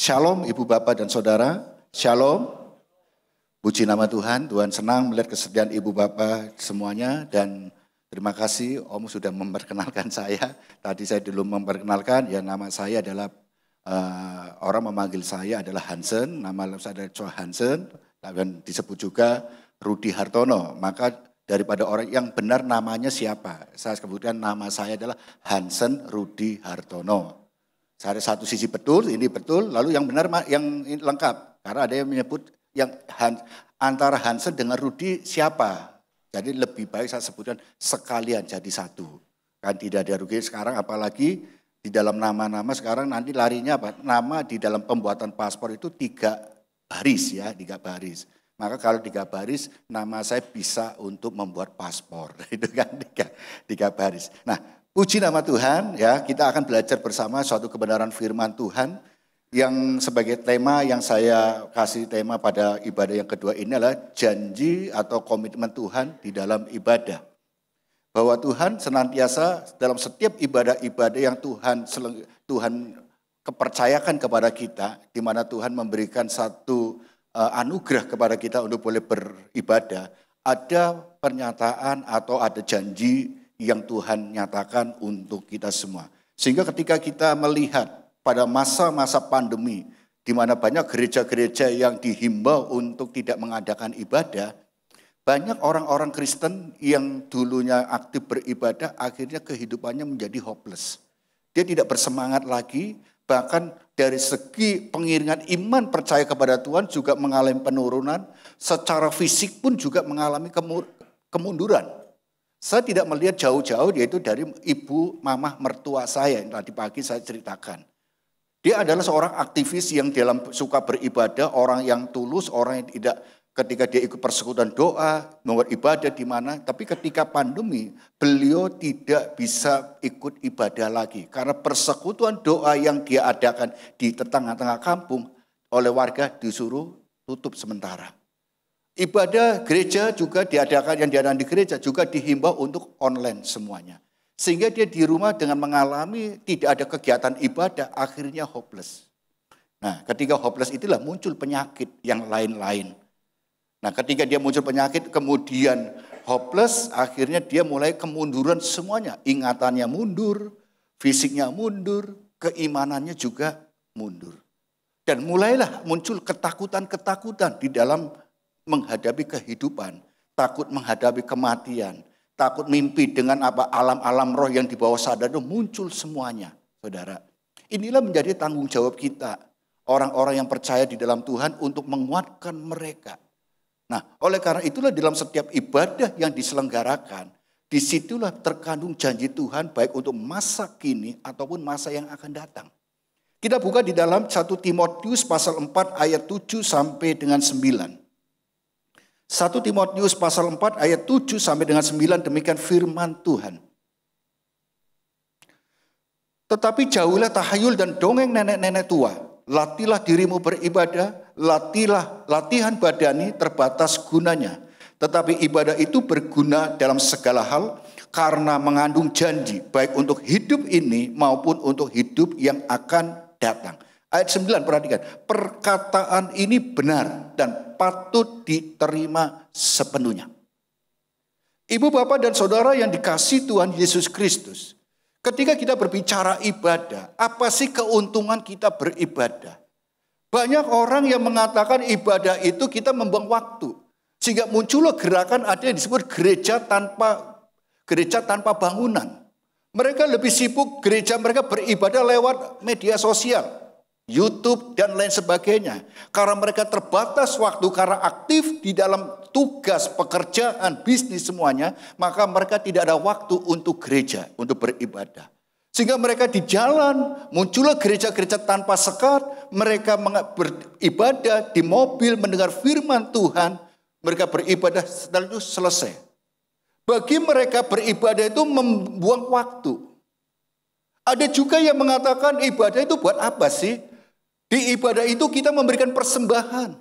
Shalom Ibu Bapak dan Saudara, Shalom. Puji nama Tuhan, Tuhan senang melihat kesediaan Ibu Bapak semuanya. Dan terima kasih Om sudah memperkenalkan saya. Tadi saya dulu memperkenalkan, ya nama saya adalah, orang memanggil saya adalah Hansen. Nama saya adalah Choi Hansen, dan disebut juga Rudi Hartono. Maka daripada orang yang benar namanya siapa? Saya sebutkan nama saya adalah Hansen Rudi Hartono. Saya ada satu sisi betul, ini betul, lalu yang benar yang lengkap. Karena ada yang menyebut yang antara Hansen dengan Rudi siapa. Jadi lebih baik saya sebutkan sekalian jadi satu. Kan tidak ada rugi sekarang, apalagi di dalam nama-nama sekarang nanti larinya apa? Nama di dalam pembuatan paspor itu 3 baris ya, 3 baris. Maka kalau 3 baris, nama saya bisa untuk membuat paspor. Itu kan 3 baris. Nah, puji nama Tuhan, ya kita akan belajar bersama suatu kebenaran firman Tuhan yang sebagai tema yang saya kasih tema pada ibadah yang kedua ini adalah janji atau komitmen Tuhan di dalam ibadah. Bahwa Tuhan senantiasa dalam setiap ibadah-ibadah yang Tuhan kepercayakan kepada kita, di mana Tuhan memberikan satu anugerah kepada kita untuk boleh beribadah, ada pernyataan atau ada janji yang Tuhan nyatakan untuk kita semua. Sehingga ketika kita melihat pada masa-masa pandemi, di mana banyak gereja-gereja yang dihimbau untuk tidak mengadakan ibadah, banyak orang-orang Kristen yang dulunya aktif beribadah, akhirnya kehidupannya menjadi hopeless. Dia tidak bersemangat lagi, bahkan dari segi pengiringan iman percaya kepada Tuhan juga mengalami penurunan, secara fisik pun juga mengalami kemunduran. Saya tidak melihat jauh-jauh, yaitu dari ibu mamah mertua saya yang tadi pagi saya ceritakan. Dia adalah seorang aktivis yang suka beribadah, orang yang tulus, orang yang tidak ketika dia ikut persekutuan doa, membuat ibadah di mana. Tapi ketika pandemi, beliau tidak bisa ikut ibadah lagi. Karena persekutuan doa yang dia adakan di tengah-tengah kampung oleh warga disuruh tutup sementara. Ibadah gereja juga diadakan, yang diadakan di gereja juga dihimbau untuk online semuanya. Sehingga dia di rumah dengan mengalami tidak ada kegiatan ibadah, akhirnya hopeless. Nah, ketika hopeless itulah muncul penyakit yang lain-lain. Nah, ketika dia muncul penyakit, kemudian hopeless, akhirnya dia mulai kemunduran semuanya. Ingatannya mundur, fisiknya mundur, keimanannya juga mundur. Dan mulailah muncul ketakutan-ketakutan di dalam menghadapi kehidupan, takut menghadapi kematian, takut mimpi dengan alam-alam roh yang di bawah sadar itu muncul semuanya, saudara. Inilah menjadi tanggung jawab kita, orang-orang yang percaya di dalam Tuhan untuk menguatkan mereka. Nah, oleh karena itulah dalam setiap ibadah yang diselenggarakan, disitulah terkandung janji Tuhan baik untuk masa kini ataupun masa yang akan datang. Kita buka di dalam 1 Timotius pasal 4 ayat 7 sampai dengan 9. 1 Timotius pasal 4 ayat 7 sampai dengan 9, demikian firman Tuhan. Tetapi jauhilah tahayul dan dongeng nenek-nenek tua. Latihlah dirimu beribadah, latihan badani terbatas gunanya. Tetapi ibadah itu berguna dalam segala hal karena mengandung janji baik untuk hidup ini maupun untuk hidup yang akan datang. Ayat 9, perhatikan. Perkataan ini benar dan patut diterima sepenuhnya. Ibu, bapak, dan saudara yang dikasihi Tuhan Yesus Kristus. Ketika kita berbicara ibadah, apa sih keuntungan kita beribadah? Banyak orang yang mengatakan ibadah itu kita membuang waktu. Sehingga muncullah gerakan ada yang disebut gereja tanpa bangunan. Mereka lebih sibuk gereja mereka beribadah lewat media sosial, YouTube dan lain sebagainya. Karena mereka terbatas waktu, karena aktif di dalam tugas, pekerjaan, bisnis semuanya, maka mereka tidak ada waktu untuk gereja, untuk beribadah. Sehingga mereka di jalan, muncullah gereja-gereja tanpa sekat, mereka beribadah di mobil, mendengar firman Tuhan, mereka beribadah setelah itu selesai. Bagi mereka beribadah itu membuang waktu. Ada juga yang mengatakan ibadah itu buat apa sih? Di ibadah itu kita memberikan persembahan.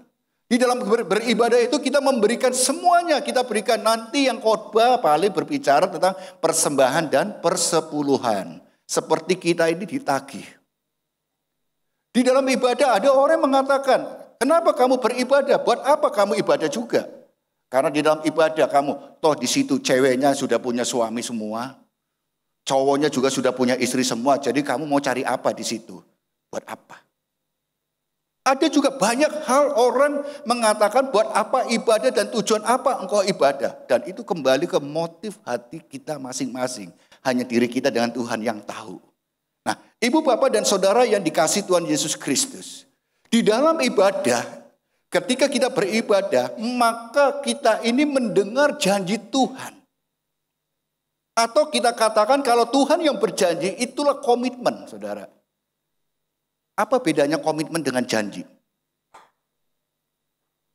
Di dalam beribadah itu kita memberikan semuanya. Kita berikan nanti yang khotbah paling berbicara tentang persembahan dan persepuluhan. Seperti kita ini ditagih. Di dalam ibadah ada orang yang mengatakan, kenapa kamu beribadah? Buat apa kamu ibadah juga? Karena di dalam ibadah kamu, toh di situ ceweknya sudah punya suami semua, cowoknya juga sudah punya istri semua, jadi kamu mau cari apa di situ? Buat apa? Ada juga banyak hal orang mengatakan buat apa ibadah dan tujuan apa engkau ibadah. Dan itu kembali ke motif hati kita masing-masing. Hanya diri kita dengan Tuhan yang tahu. Nah, ibu, bapak, dan saudara yang dikasihi Tuhan Yesus Kristus. Di dalam ibadah, ketika kita beribadah, maka kita ini mendengar janji Tuhan. Atau kita katakan kalau Tuhan yang berjanji, itulah komitmen, saudara. Apa bedanya komitmen dengan janji?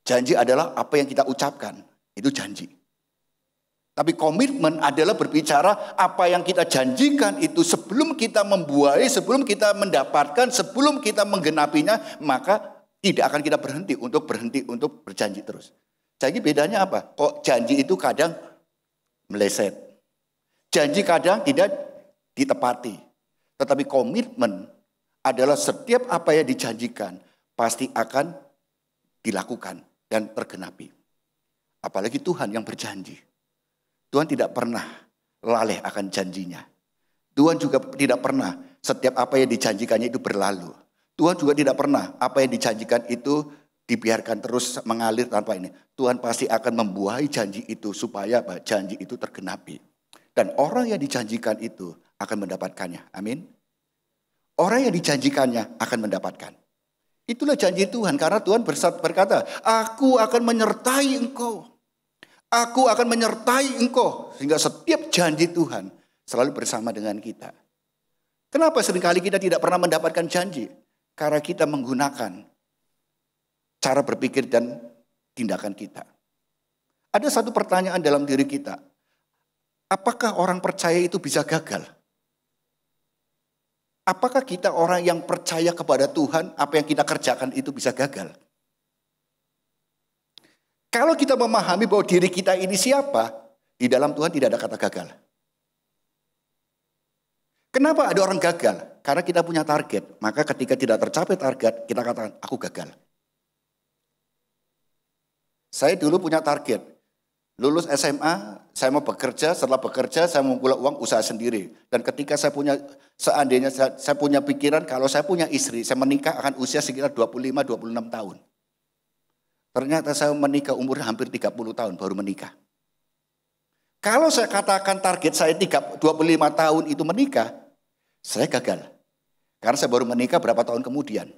Janji adalah apa yang kita ucapkan, itu janji. Tapi komitmen adalah berbicara apa yang kita janjikan itu sebelum kita membuai, sebelum kita mendapatkan, sebelum kita menggenapinya, maka tidak akan kita berhenti untuk berjanji terus. Jadi bedanya apa? Kok janji itu kadang meleset. Janji kadang tidak ditepati. Tetapi komitmen adalah setiap apa yang dijanjikan pasti akan dilakukan dan tergenapi. Apalagi Tuhan yang berjanji. Tuhan tidak pernah lalai akan janjinya. Tuhan juga tidak pernah setiap apa yang dijanjikannya itu berlalu. Tuhan juga tidak pernah apa yang dijanjikan itu dibiarkan terus mengalir tanpa ini. Tuhan pasti akan membuahi janji itu supaya janji itu tergenapi. Dan orang yang dijanjikan itu akan mendapatkannya. Amin. Orang yang dijanjikannya akan mendapatkan. Itulah janji Tuhan. Karena Tuhan berkata, aku akan menyertai engkau. Aku akan menyertai engkau. Sehingga setiap janji Tuhan selalu bersama dengan kita. Kenapa seringkali kita tidak pernah mendapatkan janji? Karena kita menggunakan cara berpikir dan tindakan kita. Ada satu pertanyaan dalam diri kita. Apakah orang percaya itu bisa gagal? Apakah kita orang yang percaya kepada Tuhan, apa yang kita kerjakan itu bisa gagal? Kalau kita memahami bahwa diri kita ini siapa, di dalam Tuhan tidak ada kata gagal. Kenapa ada orang gagal? Karena kita punya target. Maka ketika tidak tercapai target, kita katakan, aku gagal. Saya dulu punya target. Lulus SMA, saya mau bekerja, setelah bekerja saya mengumpulkan uang usaha sendiri. Dan ketika seandainya saya punya pikiran, kalau saya punya istri, saya menikah akan usia sekitar 25-26 tahun. Ternyata saya menikah umur hampir 30 tahun baru menikah. Kalau saya katakan target saya 25 tahun itu menikah, saya gagal. Karena saya baru menikah berapa tahun kemudian.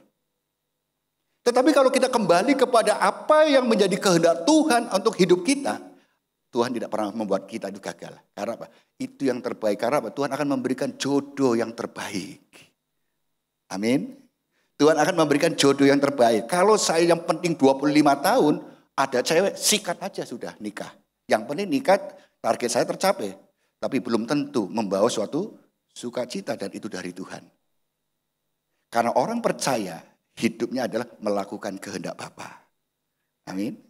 Tetapi kalau kita kembali kepada apa yang menjadi kehendak Tuhan untuk hidup kita, Tuhan tidak pernah membuat kita itu gagal. Karena apa? Itu yang terbaik. Karena apa? Tuhan akan memberikan jodoh yang terbaik. Amin. Tuhan akan memberikan jodoh yang terbaik. Kalau saya yang penting 25 tahun, ada cewek, sikat aja sudah nikah. Yang penting nikah, target saya tercapai. Tapi belum tentu membawa suatu sukacita dan itu dari Tuhan. Karena orang percaya hidupnya adalah melakukan kehendak Bapa. Amin.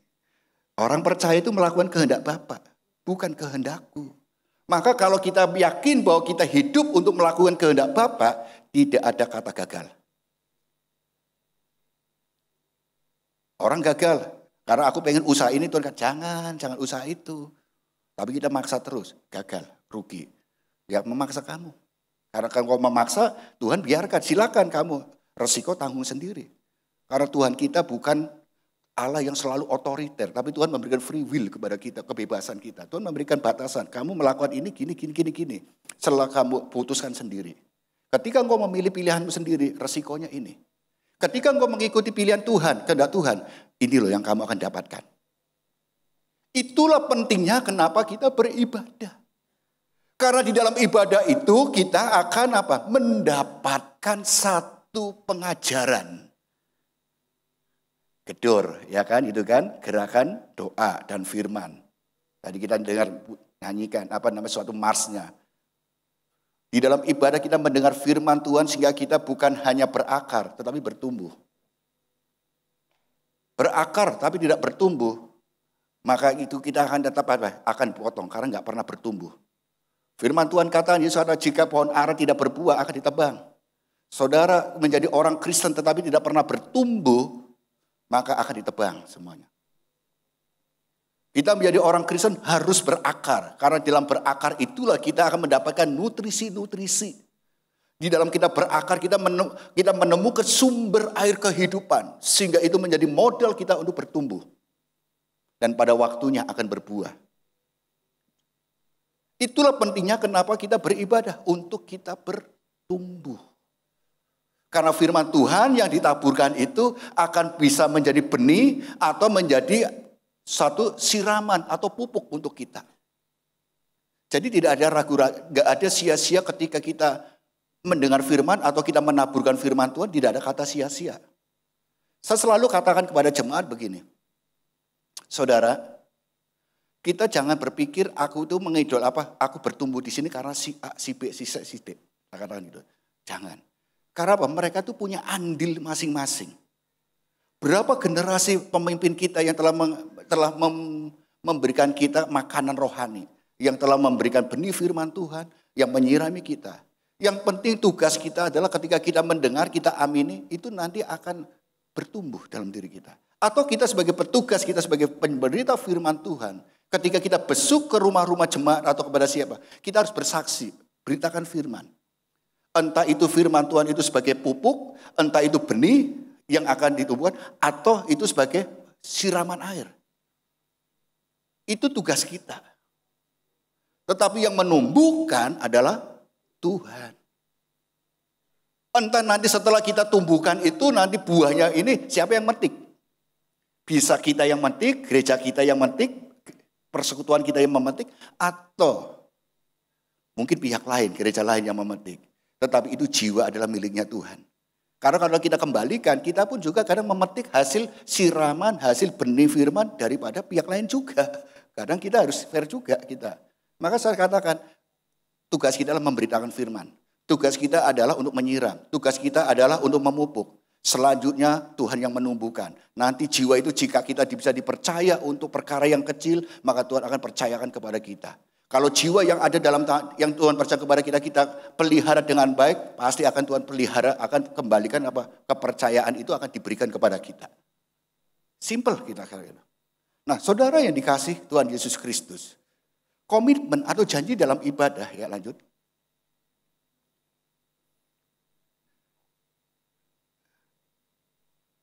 Orang percaya itu melakukan kehendak Bapa, bukan kehendakku. Maka kalau kita yakin bahwa kita hidup untuk melakukan kehendak Bapa, tidak ada kata gagal. Orang gagal, karena aku pengen usaha ini, Tuhan kata, jangan usaha itu. Tapi kita maksa terus, gagal, rugi. Ya memaksa kamu. Karena kalau memaksa, Tuhan biarkan, silakan kamu. Resiko tanggung sendiri. Karena Tuhan kita bukan Allah yang selalu otoriter, tapi Tuhan memberikan free will kepada kita, kebebasan kita. Tuhan memberikan batasan, kamu melakukan ini gini. Setelah kamu putuskan sendiri. Ketika engkau memilih pilihanmu sendiri, resikonya ini. Ketika engkau mengikuti pilihan Tuhan, kehendak Tuhan, ini loh yang kamu akan dapatkan. Itulah pentingnya kenapa kita beribadah. Karena di dalam ibadah itu kita akan apa? Mendapatkan satu pengajaran. Gedor, ya kan, itu kan gerakan doa dan firman. Tadi kita dengar nyanyikan suatu marsnya. Di dalam ibadah kita mendengar firman Tuhan sehingga kita bukan hanya berakar tetapi bertumbuh. Berakar tapi tidak bertumbuh, maka itu kita akan tetap akan potong karena nggak pernah bertumbuh. Firman Tuhan kata, jika pohon ara tidak berbuah akan ditebang. Saudara menjadi orang Kristen tetapi tidak pernah bertumbuh, maka akan ditebang semuanya. Kita menjadi orang Kristen harus berakar. Karena dalam berakar itulah kita akan mendapatkan nutrisi-nutrisi. Di dalam kita berakar, kita menemukan sumber air kehidupan. Sehingga itu menjadi modal kita untuk bertumbuh. Dan pada waktunya akan berbuah. Itulah pentingnya kenapa kita beribadah. Untuk kita bertumbuh. Karena firman Tuhan yang ditaburkan itu akan bisa menjadi benih atau menjadi satu siraman atau pupuk untuk kita. Jadi tidak ada gak ada sia-sia ketika kita mendengar firman atau kita menaburkan firman Tuhan, tidak ada kata sia-sia. Saya selalu katakan kepada jemaat begini. Saudara, kita jangan berpikir aku itu mengidol aku bertumbuh di sini karena si A, si B, si C, si D. Saya katakan gitu. Jangan. Karena apa? Mereka itu punya andil masing-masing. Berapa generasi pemimpin kita yang telah memberikan kita makanan rohani. Yang telah memberikan benih firman Tuhan. Yang menyirami kita. Yang penting tugas kita adalah ketika kita mendengar, kita amini. Itu nanti akan bertumbuh dalam diri kita. Atau kita sebagai petugas, kita sebagai pemberita firman Tuhan. Ketika kita besuk ke rumah-rumah jemaat atau kepada siapa. Kita harus bersaksi. Beritakan firman. Entah itu firman Tuhan itu sebagai pupuk. Entah itu benih yang akan ditumbuhkan. Atau itu sebagai siraman air. Itu tugas kita. Tetapi yang menumbuhkan adalah Tuhan. Entah nanti setelah kita tumbuhkan itu nanti buahnya ini siapa yang metik? Bisa kita yang metik, gereja kita yang metik, persekutuan kita yang memetik, atau mungkin pihak lain, gereja lain yang memetik. Tetapi itu jiwa adalah miliknya Tuhan. Karena kalau kita kembalikan, kita pun juga kadang memetik hasil siraman, hasil benih firman daripada pihak lain juga. Kadang kita harus fair juga kita. Maka saya katakan, tugas kita adalah memberitakan firman. Tugas kita adalah untuk menyiram. Tugas kita adalah untuk memupuk. Selanjutnya Tuhan yang menumbuhkan. Nanti jiwa itu jika kita bisa dipercaya untuk perkara yang kecil, maka Tuhan akan percayakan kepada kita. Kalau jiwa yang ada dalam yang Tuhan percaya kepada kita, kita pelihara dengan baik, pasti akan Tuhan pelihara, akan kembalikan kepercayaan itu akan diberikan kepada kita. Simple kita katakan. Nah, saudara yang dikasih Tuhan Yesus Kristus, komitmen atau janji dalam ibadah, ya lanjut.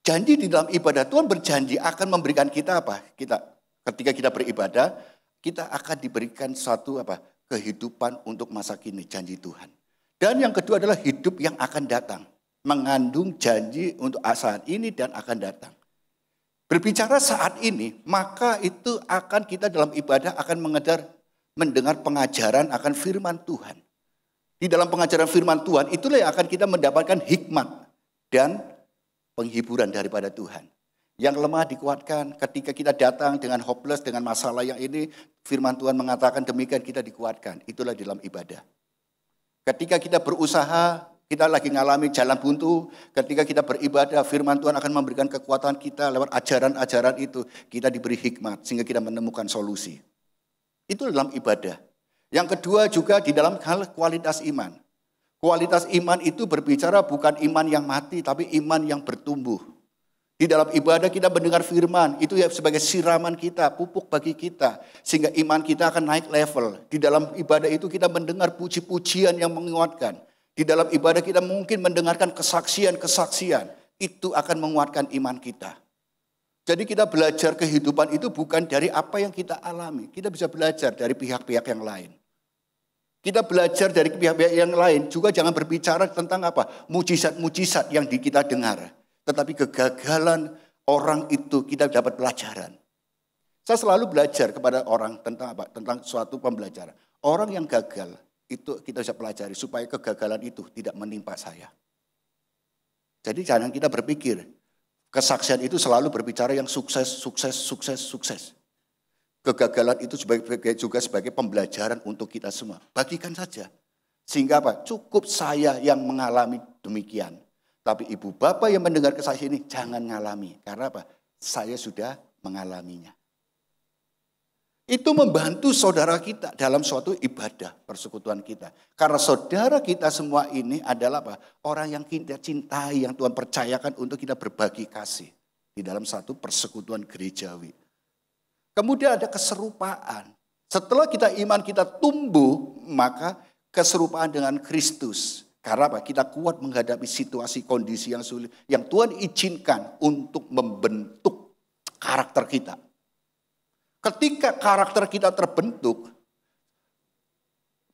Janji di dalam ibadah, Tuhan berjanji akan memberikan kita apa? Ketika kita beribadah, kita akan diberikan suatu kehidupan untuk masa kini, janji Tuhan. Dan yang kedua adalah hidup yang akan datang. Mengandung janji untuk saat ini dan akan datang. Berbicara saat ini, maka itu akan kita dalam ibadah akan mendengar pengajaran akan firman Tuhan. Di dalam pengajaran firman Tuhan, itulah yang akan kita mendapatkan hikmat dan penghiburan daripada Tuhan. Yang lemah dikuatkan ketika kita datang dengan hopeless, dengan masalah yang ini. Firman Tuhan mengatakan demikian kita dikuatkan. Itulah dalam ibadah. Ketika kita berusaha, kita lagi ngalami jalan buntu. Ketika kita beribadah, firman Tuhan akan memberikan kekuatan kita lewat ajaran-ajaran itu. Kita diberi hikmat sehingga kita menemukan solusi. Itu dalam ibadah. Yang kedua juga di dalam hal kualitas iman. Kualitas iman itu berbicara bukan iman yang mati, tapi iman yang bertumbuh. Di dalam ibadah kita mendengar firman, itu ya sebagai siraman kita, pupuk bagi kita. Sehingga iman kita akan naik level. Di dalam ibadah itu kita mendengar puji-pujian yang menguatkan. Di dalam ibadah kita mungkin mendengarkan kesaksian-kesaksian. Itu akan menguatkan iman kita. Jadi kita belajar kehidupan itu bukan dari apa yang kita alami. Kita bisa belajar dari pihak-pihak yang lain. Kita belajar dari pihak-pihak yang lain. Juga jangan berbicara tentang mujizat-mujizat yang kita dengar. Tetapi kegagalan orang itu kita dapat pelajaran. Saya selalu belajar kepada orang tentang suatu pembelajaran. Orang yang gagal itu kita bisa pelajari supaya kegagalan itu tidak menimpa saya. Jadi jangan kita berpikir kesaksian itu selalu berbicara yang sukses, sukses, sukses, sukses. Kegagalan itu juga sebagai pembelajaran untuk kita semua. Bagikan saja. Sehingga cukup saya yang mengalami demikian. Tapi ibu bapak yang mendengar kesaksian ini jangan mengalami. Karena saya sudah mengalaminya. Itu membantu saudara kita dalam suatu ibadah persekutuan kita. Karena saudara kita semua ini adalah apa? Orang yang kita cintai, yang Tuhan percayakan untuk kita berbagi kasih. Di dalam satu persekutuan gerejawi. Kemudian ada keserupaan. Setelah iman kita tumbuh, maka keserupaan dengan Kristus. Karena apa? Kita kuat menghadapi situasi kondisi yang sulit. Yang Tuhan izinkan untuk membentuk karakter kita. Ketika karakter kita terbentuk,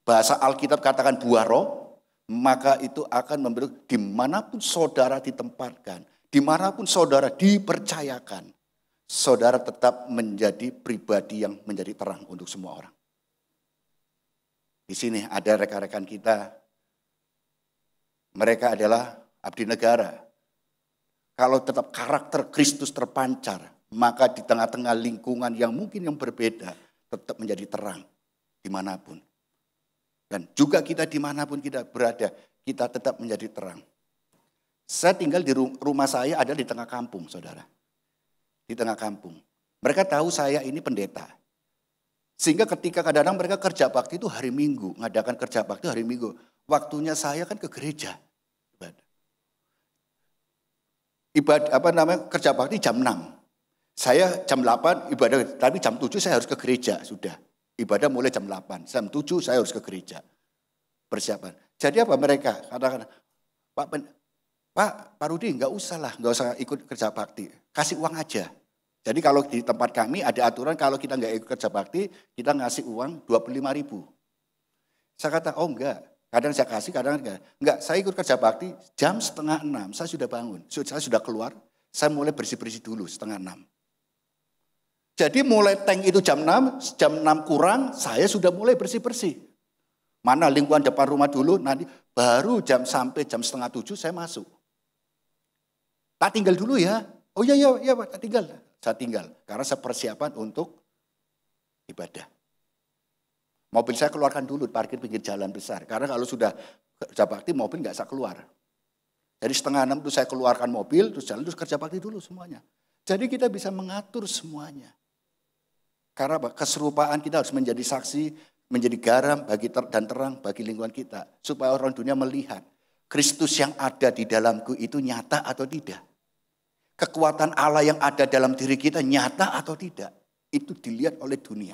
bahasa Alkitab katakan buah roh, maka itu akan membentuk dimanapun saudara ditempatkan, dimanapun saudara dipercayakan, saudara tetap menjadi pribadi yang menjadi terang untuk semua orang. Di sini ada rekan-rekan kita, mereka adalah abdi negara. Kalau tetap karakter Kristus terpancar, maka di tengah-tengah lingkungan yang mungkin yang berbeda, tetap menjadi terang dimanapun. Dan juga kita dimanapun kita berada, kita tetap menjadi terang. Saya tinggal di rumah saya ada di tengah kampung, saudara. Di tengah kampung. Mereka tahu saya ini pendeta. Sehingga ketika kadang-kadang mereka kerja bakti itu hari Minggu, ngadakan kerja bakti hari Minggu. Waktunya saya kan ke gereja. Kerja bakti jam 6. Saya jam 8 ibadah, tapi jam 7 saya harus ke gereja sudah. Ibadah mulai jam 8, jam 7 saya harus ke gereja. Persiapan. Jadi apa mereka? Katakan, Pak Rudi nggak usah ikut kerja bakti. Kasih uang aja. Jadi kalau di tempat kami ada aturan kalau kita nggak ikut kerja bakti, kita ngasih uang 25.000. Saya kata, oh enggak. Kadang saya kasih, kadang enggak. Enggak, saya ikut kerja bakti jam 5:30, saya sudah bangun. Saya sudah keluar, saya mulai bersih-bersih dulu 5:30. Jadi mulai tank itu jam 6 kurang, saya sudah mulai bersih-bersih. Mana lingkungan depan rumah dulu, nanti baru sampai jam 6:30 saya masuk. Tak tinggal dulu ya. Oh iya Pak, tak tinggal. Saya tinggal, karena saya persiapan untuk ibadah. Mobil saya keluarkan dulu, parkir pinggir jalan besar. Karena kalau sudah kerja bakti, mobil nggak bisa keluar. Jadi 5:30 itu saya keluarkan mobil, terus jalan, terus kerja bakti dulu semuanya. Jadi kita bisa mengatur semuanya. Karena keserupaan kita harus menjadi saksi, menjadi garam dan terang bagi lingkungan kita. Supaya orang dunia melihat Kristus yang ada di dalamku itu nyata atau tidak. Kekuatan Allah yang ada dalam diri kita nyata atau tidak. Itu dilihat oleh dunia.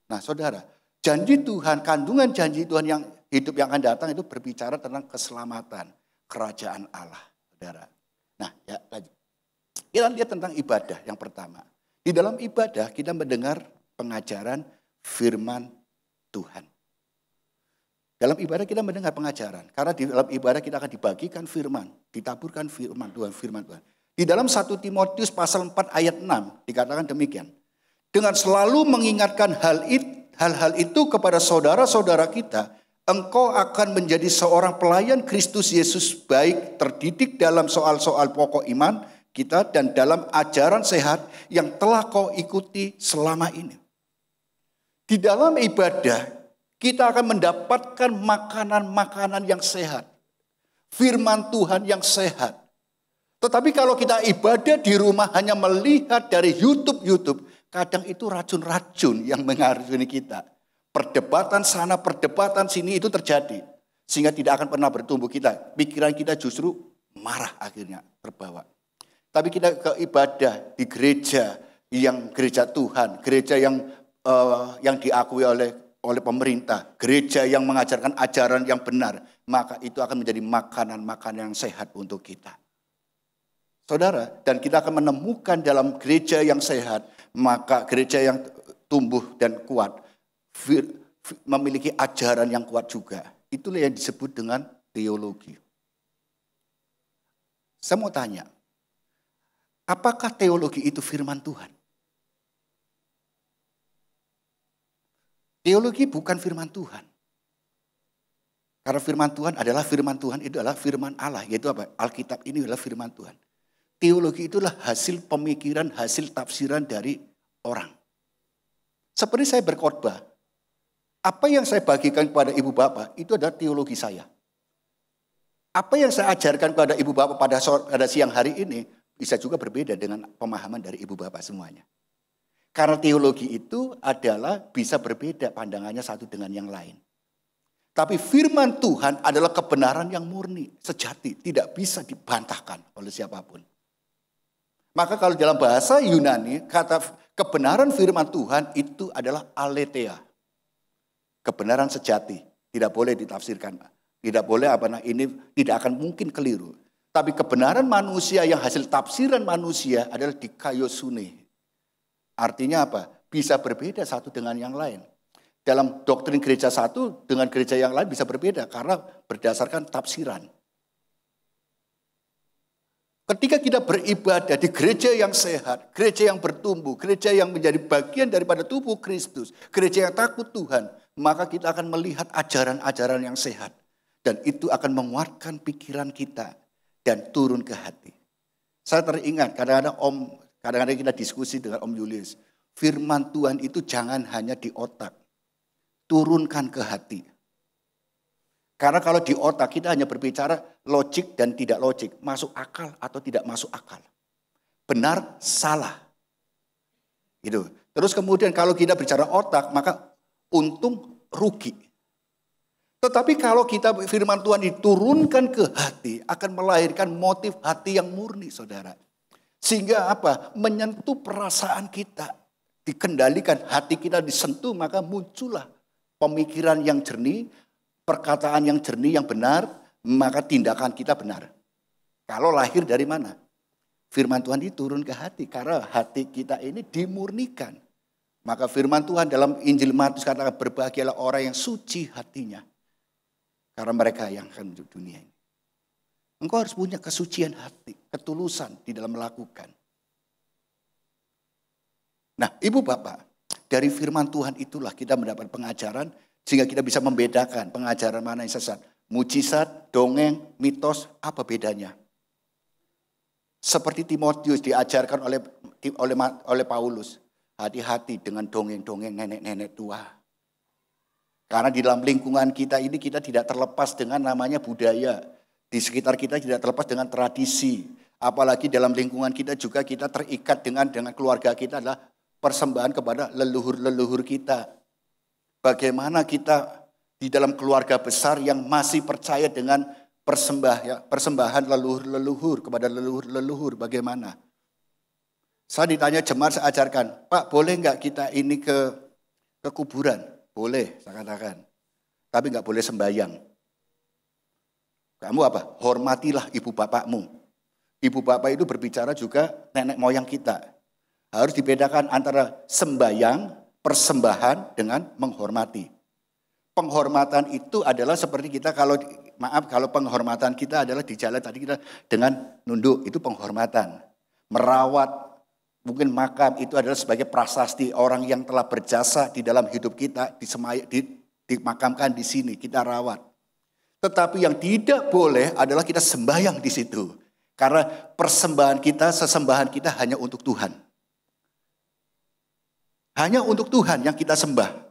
Nah saudara, janji Tuhan, kandungan janji Tuhan yang hidup yang akan datang itu berbicara tentang keselamatan kerajaan Allah. Saudara. Nah ya lanjut. Kita lihat tentang ibadah yang pertama. Di dalam ibadah kita mendengar pengajaran firman Tuhan. Dalam ibadah kita mendengar pengajaran. Karena di dalam ibadah kita akan dibagikan firman. Ditaburkan firman Tuhan. Di dalam 1 Timotius pasal 4 ayat 6 dikatakan demikian. Dengan selalu mengingatkan hal-hal itu kepada saudara-saudara kita, engkau akan menjadi seorang pelayan Kristus Yesus baik terdidik dalam soal-soal pokok iman kita dan dalam ajaran sehat yang telah kau ikuti selama ini. Di dalam ibadah kita akan mendapatkan makanan-makanan yang sehat. Firman Tuhan yang sehat. Tetapi kalau kita ibadah di rumah hanya melihat dari YouTube, kadang itu racun-racun yang mengaruni kita. Perdebatan sana, perdebatan sini itu terjadi. Sehingga tidak akan pernah bertumbuh kita. Pikiran kita justru marah akhirnya terbawa. Tapi kita ke ibadah di gereja yang gereja Tuhan, gereja yang diakui oleh pemerintah, gereja yang mengajarkan ajaran yang benar, maka itu akan menjadi makanan-makanan yang sehat untuk kita. Saudara, dan kita akan menemukan dalam gereja yang sehat, maka gereja yang tumbuh dan kuat, memiliki ajaran yang kuat juga. Itulah yang disebut dengan teologi. Saya mau tanya, apakah teologi itu firman Tuhan? Teologi bukan firman Tuhan. Karena firman Tuhan adalah firman Tuhan, itu adalah firman Allah. Yaitu apa? Alkitab ini adalah firman Tuhan. Teologi itulah hasil pemikiran, hasil tafsiran dari orang. Seperti saya berkhotbah, apa yang saya bagikan kepada ibu bapak itu adalah teologi saya. Apa yang saya ajarkan kepada ibu bapak pada siang hari ini bisa juga berbeda dengan pemahaman dari ibu bapak semuanya. Karena teologi itu adalah bisa berbeda pandangannya satu dengan yang lain. Tapi firman Tuhan adalah kebenaran yang murni, sejati, tidak bisa dibantahkan oleh siapapun. Maka kalau dalam bahasa Yunani, kata kebenaran firman Tuhan itu adalah aletheia. Kebenaran sejati, tidak boleh ditafsirkan. Tidak boleh ini tidak akan mungkin keliru. Tapi kebenaran manusia yang hasil tafsiran manusia adalah dikaiosune. Artinya apa? Bisa berbeda satu dengan yang lain. Dalam doktrin gereja satu dengan gereja yang lain bisa berbeda karena berdasarkan tafsiran. Ketika kita beribadah di gereja yang sehat, gereja yang bertumbuh, gereja yang menjadi bagian daripada tubuh Kristus, gereja yang takut Tuhan, maka kita akan melihat ajaran-ajaran yang sehat. Dan itu akan menguatkan pikiran kita dan turun ke hati. Saya teringat kadang-kadang kita diskusi dengan Om Julius. Firman Tuhan itu jangan hanya di otak. Turunkan ke hati. Karena kalau di otak kita hanya berbicara logik dan tidak logik. Masuk akal atau tidak masuk akal. Benar, salah. Gitu. Terus kemudian kalau kita bicara otak, maka untung, rugi. Tetapi kalau kita firman Tuhan diturunkan ke hati, akan melahirkan motif hati yang murni, saudara. Sehingga apa? Menyentuh perasaan kita. Dikendalikan, hati kita disentuh, maka muncullah pemikiran yang jernih, perkataan yang jernih, yang benar, maka tindakan kita benar. Kalau lahir dari mana? Firman Tuhan diturun ke hati, karena hati kita ini dimurnikan. Maka firman Tuhan dalam Injil Matius katakan berbahagialah orang yang suci hatinya. Karena mereka yang akan hidup dunia ini. Engkau harus punya kesucian hati, ketulusan di dalam melakukan. Nah, Ibu Bapak, dari firman Tuhan itulah kita mendapat pengajaran sehingga kita bisa membedakan pengajaran mana yang sesat. Mujizat, dongeng, mitos, apa bedanya? Seperti Timotius diajarkan oleh Paulus, hati-hati dengan dongeng-dongeng nenek-nenek tua. Karena di dalam lingkungan kita ini kita tidak terlepas dengan namanya budaya. Di sekitar kita tidak terlepas dengan tradisi. Apalagi dalam lingkungan kita juga kita terikat dengan keluarga kita adalah persembahan kepada leluhur-leluhur kita. Bagaimana kita di dalam keluarga besar yang masih percaya dengan persembahan leluhur-leluhur kepada leluhur-leluhur, bagaimana? Saya ditanya jemaat, saya ajarkan, Pak boleh nggak kita ini ke kuburan? Boleh, saya katakan. Tapi nggak boleh sembahyang. Kamu apa? Hormatilah ibu bapakmu. Ibu bapak itu berbicara juga nenek moyang kita. Harus dibedakan antara sembahyang, persembahan dengan menghormati. Penghormatan itu adalah seperti kita kalau penghormatan kita adalah di jalan tadi kita dengan nunduk, itu penghormatan. Merawat mungkin makam itu adalah sebagai prasasti orang yang telah berjasa di dalam hidup kita, dimakamkan di sini, kita rawat. Tetapi yang tidak boleh adalah kita sembahyang di situ. Karena persembahan kita, sesembahan kita hanya untuk Tuhan. Hanya untuk Tuhan yang kita sembah.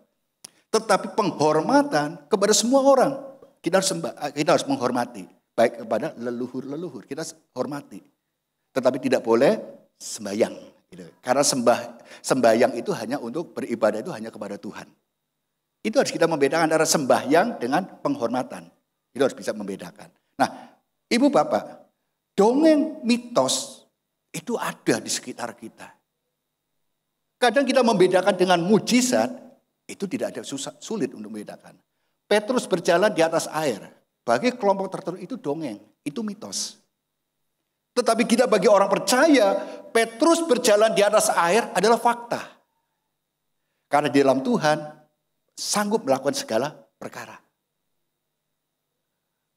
Tetapi penghormatan kepada semua orang kita harus menghormati, baik kepada leluhur-leluhur kita hormati. Tetapi tidak boleh sembahyang, gitu. Karena sembahyang itu hanya untuk beribadah itu hanya kepada Tuhan. Itu harus kita membedakan antara sembahyang dengan penghormatan. Itu harus bisa membedakan. Nah, Ibu Bapak, dongeng mitos itu ada di sekitar kita. Kadang kita membedakan dengan mujizat. Itu tidak ada sulit untuk membedakan. Petrus berjalan di atas air. Bagi kelompok tertentu itu dongeng, itu mitos. Tetapi kita bagi orang percaya, Petrus berjalan di atas air adalah fakta. Karena di dalam Tuhan sanggup melakukan segala perkara.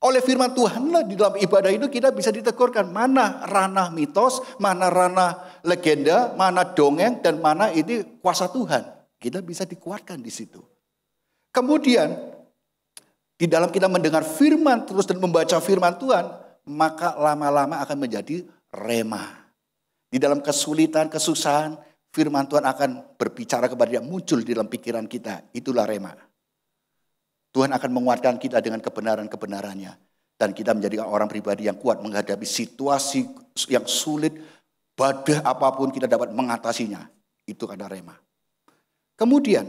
Oleh firman Tuhanlah di dalam ibadah itu kita bisa ditegurkan mana ranah mitos, mana ranah legenda, mana dongeng, dan mana ini kuasa Tuhan. Kita bisa dikuatkan di situ. Kemudian di dalam kita mendengar firman terus dan membaca firman Tuhan, maka lama-lama akan menjadi rema. Di dalam kesulitan, kesusahan, firman Tuhan akan berbicara kepada dia, muncul di dalam pikiran kita. Itulah rema. Tuhan akan menguatkan kita dengan kebenaran-kebenarannya. Dan kita menjadi orang pribadi yang kuat menghadapi situasi yang sulit, badai apapun kita dapat mengatasinya. Itu kata rema. Kemudian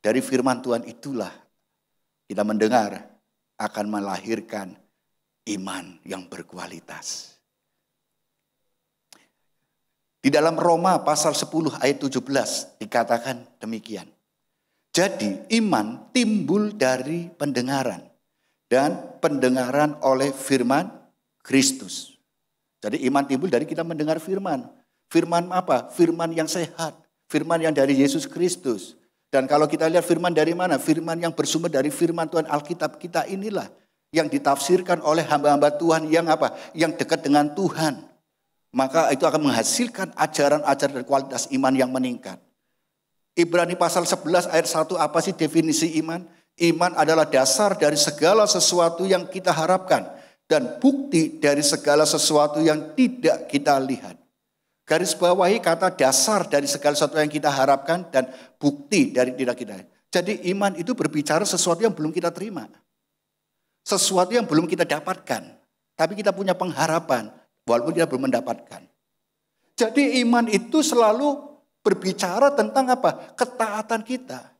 dari firman Tuhan itulah kita mendengar akan melahirkan iman yang berkualitas. Di dalam Roma pasal 10 ayat 17 dikatakan demikian. Jadi iman timbul dari pendengaran dan pendengaran oleh firman Kristus. Jadi iman timbul dari kita mendengar firman. Firman apa? Firman yang sehat. Firman yang dari Yesus Kristus. Dan kalau kita lihat firman dari mana? Firman yang bersumber dari firman Tuhan Alkitab kita inilah. Yang ditafsirkan oleh hamba-hamba Tuhan yang apa? Yang dekat dengan Tuhan. Maka itu akan menghasilkan ajaran-ajaran dan kualitas iman yang meningkat. Ibrani pasal 11 ayat 1 apa sih definisi iman? Iman adalah dasar dari segala sesuatu yang kita harapkan. Dan bukti dari segala sesuatu yang tidak kita lihat. Garis bawahi kata dasar dari segala sesuatu yang kita harapkan dan bukti dari tidak kita. Jadi iman itu berbicara sesuatu yang belum kita terima. Sesuatu yang belum kita dapatkan. Tapi kita punya pengharapan. Walaupun kita belum mendapatkan. Jadi iman itu selalu berbicara tentang apa? Ketaatan kita.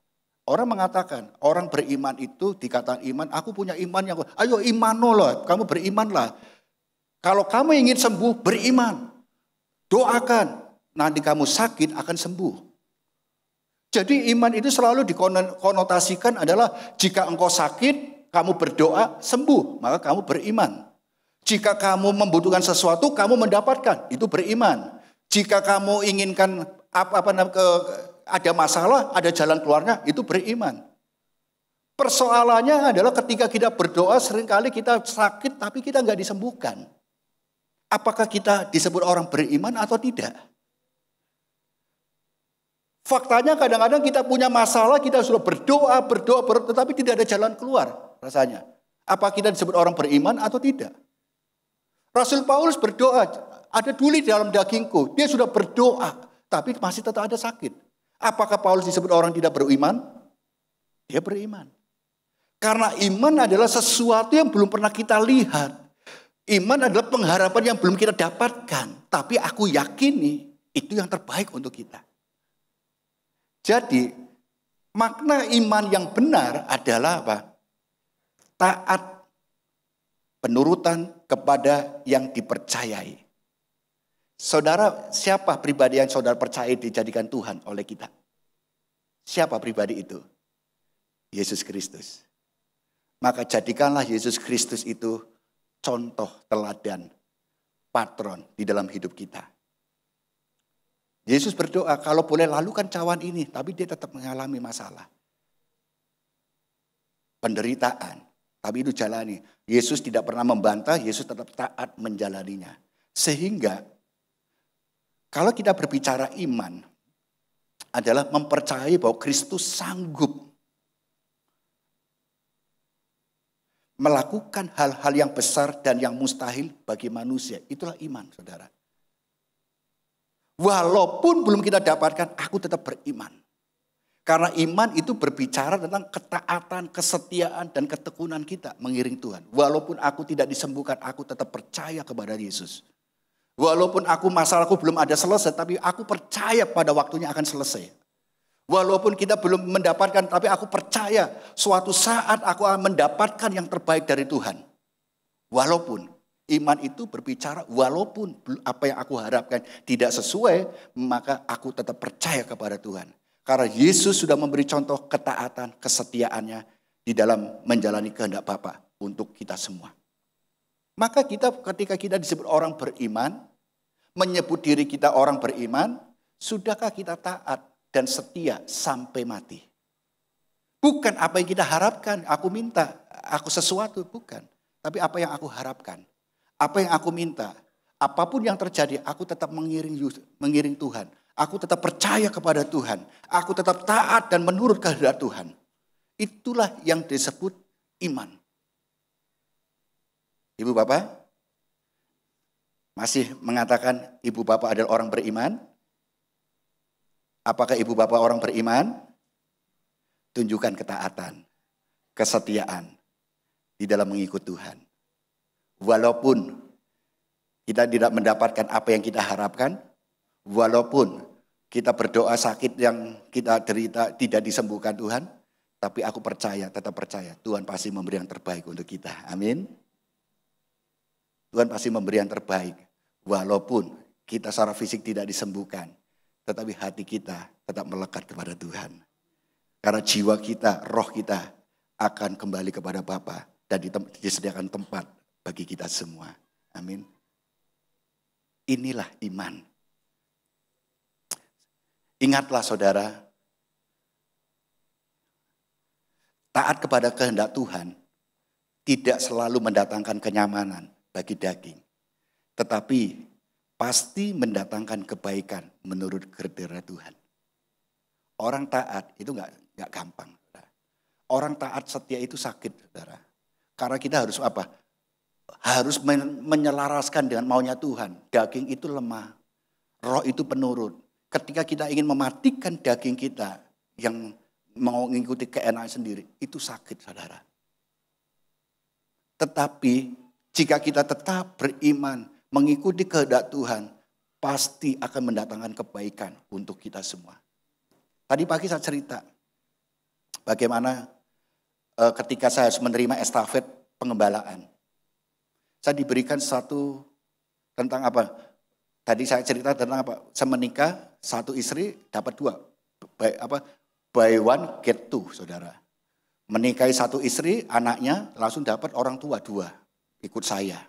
Orang mengatakan, orang beriman itu dikatakan iman, aku punya iman yang, ayo imanolah, kamu berimanlah. Kalau kamu ingin sembuh, beriman. Doakan, nanti kamu sakit akan sembuh. Jadi iman itu selalu dikonotasikan adalah jika engkau sakit, kamu berdoa, sembuh, maka kamu beriman. Jika kamu membutuhkan sesuatu, kamu mendapatkan, itu beriman. Jika kamu inginkan ada masalah, ada jalan keluarnya, itu beriman. Persoalannya adalah ketika kita berdoa, seringkali kita sakit tapi kita nggak disembuhkan. Apakah kita disebut orang beriman atau tidak? Faktanya kadang-kadang kita punya masalah, kita sudah berdoa, tetapi tidak ada jalan keluar rasanya. Apa kita disebut orang beriman atau tidak? Rasul Paulus berdoa, ada duri dalam dagingku. Dia sudah berdoa, tapi masih tetap ada sakit. Apakah Paulus disebut orang tidak beriman? Dia beriman. Karena iman adalah sesuatu yang belum pernah kita lihat. Iman adalah pengharapan yang belum kita dapatkan. Tapi aku yakini itu yang terbaik untuk kita. Jadi makna iman yang benar adalah apa? Taat, penurutan kepada yang dipercayai. Saudara, siapa pribadi yang saudara percaya dijadikan Tuhan oleh kita? Siapa pribadi itu? Yesus Kristus. Maka jadikanlah Yesus Kristus itu contoh, teladan, patron di dalam hidup kita. Yesus berdoa, kalau boleh lalukan cawan ini, tapi dia tetap mengalami masalah. Penderitaan, tapi itu jalani. Yesus tidak pernah membantah, Yesus tetap taat menjalaninya. Sehingga kalau kita berbicara iman adalah mempercayai bahwa Kristus sanggup melakukan hal-hal yang besar dan yang mustahil bagi manusia. Itulah iman, saudara. Walaupun belum kita dapatkan, aku tetap beriman. Karena iman itu berbicara tentang ketaatan, kesetiaan, dan ketekunan kita mengiring Tuhan. Walaupun aku tidak disembuhkan, aku tetap percaya kepada Yesus. Walaupun masalahku belum ada selesai, tapi aku percaya pada waktunya akan selesai. Walaupun kita belum mendapatkan, tapi aku percaya suatu saat aku akan mendapatkan yang terbaik dari Tuhan. Walaupun iman itu berbicara, walaupun apa yang aku harapkan tidak sesuai, maka aku tetap percaya kepada Tuhan. Karena Yesus sudah memberi contoh ketaatan, kesetiaannya di dalam menjalani kehendak Bapa untuk kita semua. Maka ketika kita disebut orang beriman, menyebut diri kita orang beriman, sudahkah kita taat dan setia sampai mati? Bukan apa yang kita harapkan, aku minta, aku sesuatu, bukan. Tapi apa yang aku harapkan, apa yang aku minta, apapun yang terjadi, aku tetap mengiring Tuhan. Aku tetap percaya kepada Tuhan. Aku tetap taat dan menurut kehendak Tuhan. Itulah yang disebut iman. Ibu Bapak, masih mengatakan Ibu Bapak adalah orang beriman? Apakah Ibu Bapak orang beriman? Tunjukkan ketaatan, kesetiaan di dalam mengikut Tuhan. Walaupun kita tidak mendapatkan apa yang kita harapkan, walaupun Kita berdoa sakit yang kita derita tidak disembuhkan Tuhan. Tapi aku percaya, tetap percaya. Tuhan pasti memberi yang terbaik untuk kita. Amin. Tuhan pasti memberi yang terbaik. Walaupun kita secara fisik tidak disembuhkan. Tetapi hati kita tetap melekat kepada Tuhan. Karena jiwa kita, roh kita akan kembali kepada Bapa. Dan disediakan tempat bagi kita semua. Amin. Inilah iman. Ingatlah saudara, taat kepada kehendak Tuhan tidak selalu mendatangkan kenyamanan bagi daging. Tetapi pasti mendatangkan kebaikan menurut kriteria Tuhan. Orang taat itu nggak gampang. Orang taat setia itu sakit, saudara. Karena kita harus apa? Harus menyelaraskan dengan maunya Tuhan. Daging itu lemah, roh itu penurut. Ketika kita ingin mematikan daging kita yang mau mengikuti keenakan sendiri, itu sakit, saudara. Tetapi jika kita tetap beriman, mengikuti kehendak Tuhan, pasti akan mendatangkan kebaikan untuk kita semua. Tadi pagi saya cerita bagaimana ketika saya harus menerima estafet pengembalaan. Saya diberikan satu tentang apa? Tadi saya cerita tentang apa? Saya menikah, satu istri dapat dua. Buy one get two, saudara. Menikahi satu istri, anaknya langsung dapat orang tua dua. Ikut saya.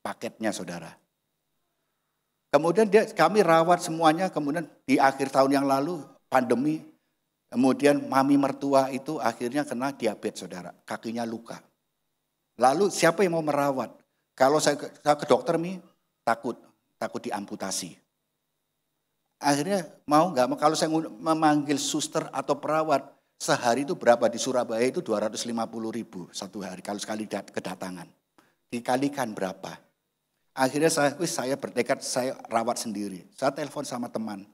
Paketnya, saudara. Kemudian kami rawat semuanya, kemudian di akhir tahun yang lalu, pandemi. Kemudian mami mertua itu akhirnya kena diabetes, saudara. Kakinya luka. Lalu siapa yang mau merawat? Kalau saya ke dokter, takut diamputasi. Akhirnya mau nggak mau, kalau saya memanggil suster atau perawat, sehari itu berapa di Surabaya itu 250.000 satu hari kalau sekali kedatangan. Dikalikan berapa? Akhirnya saya bertekad saya rawat sendiri. Saya telepon sama teman,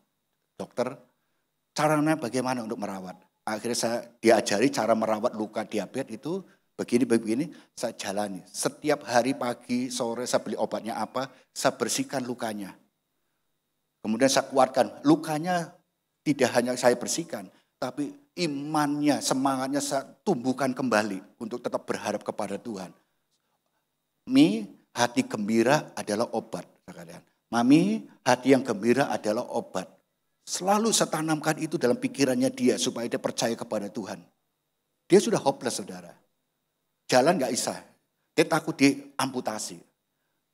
dokter, caranya bagaimana untuk merawat? Akhirnya saya diajari cara merawat luka diabetes itu begini, saya jalani. Setiap hari pagi, sore saya beli obatnya apa, saya bersihkan lukanya. Kemudian saya kuatkan, lukanya tidak hanya saya bersihkan, tapi imannya, semangatnya saya tumbuhkan kembali untuk tetap berharap kepada Tuhan. Hati gembira adalah obat. Mami, hati yang gembira adalah obat. Selalu saya tanamkan itu dalam pikirannya dia supaya dia percaya kepada Tuhan. Dia sudah hopeless, saudara. Jalan gak bisa. Dia takut diamputasi.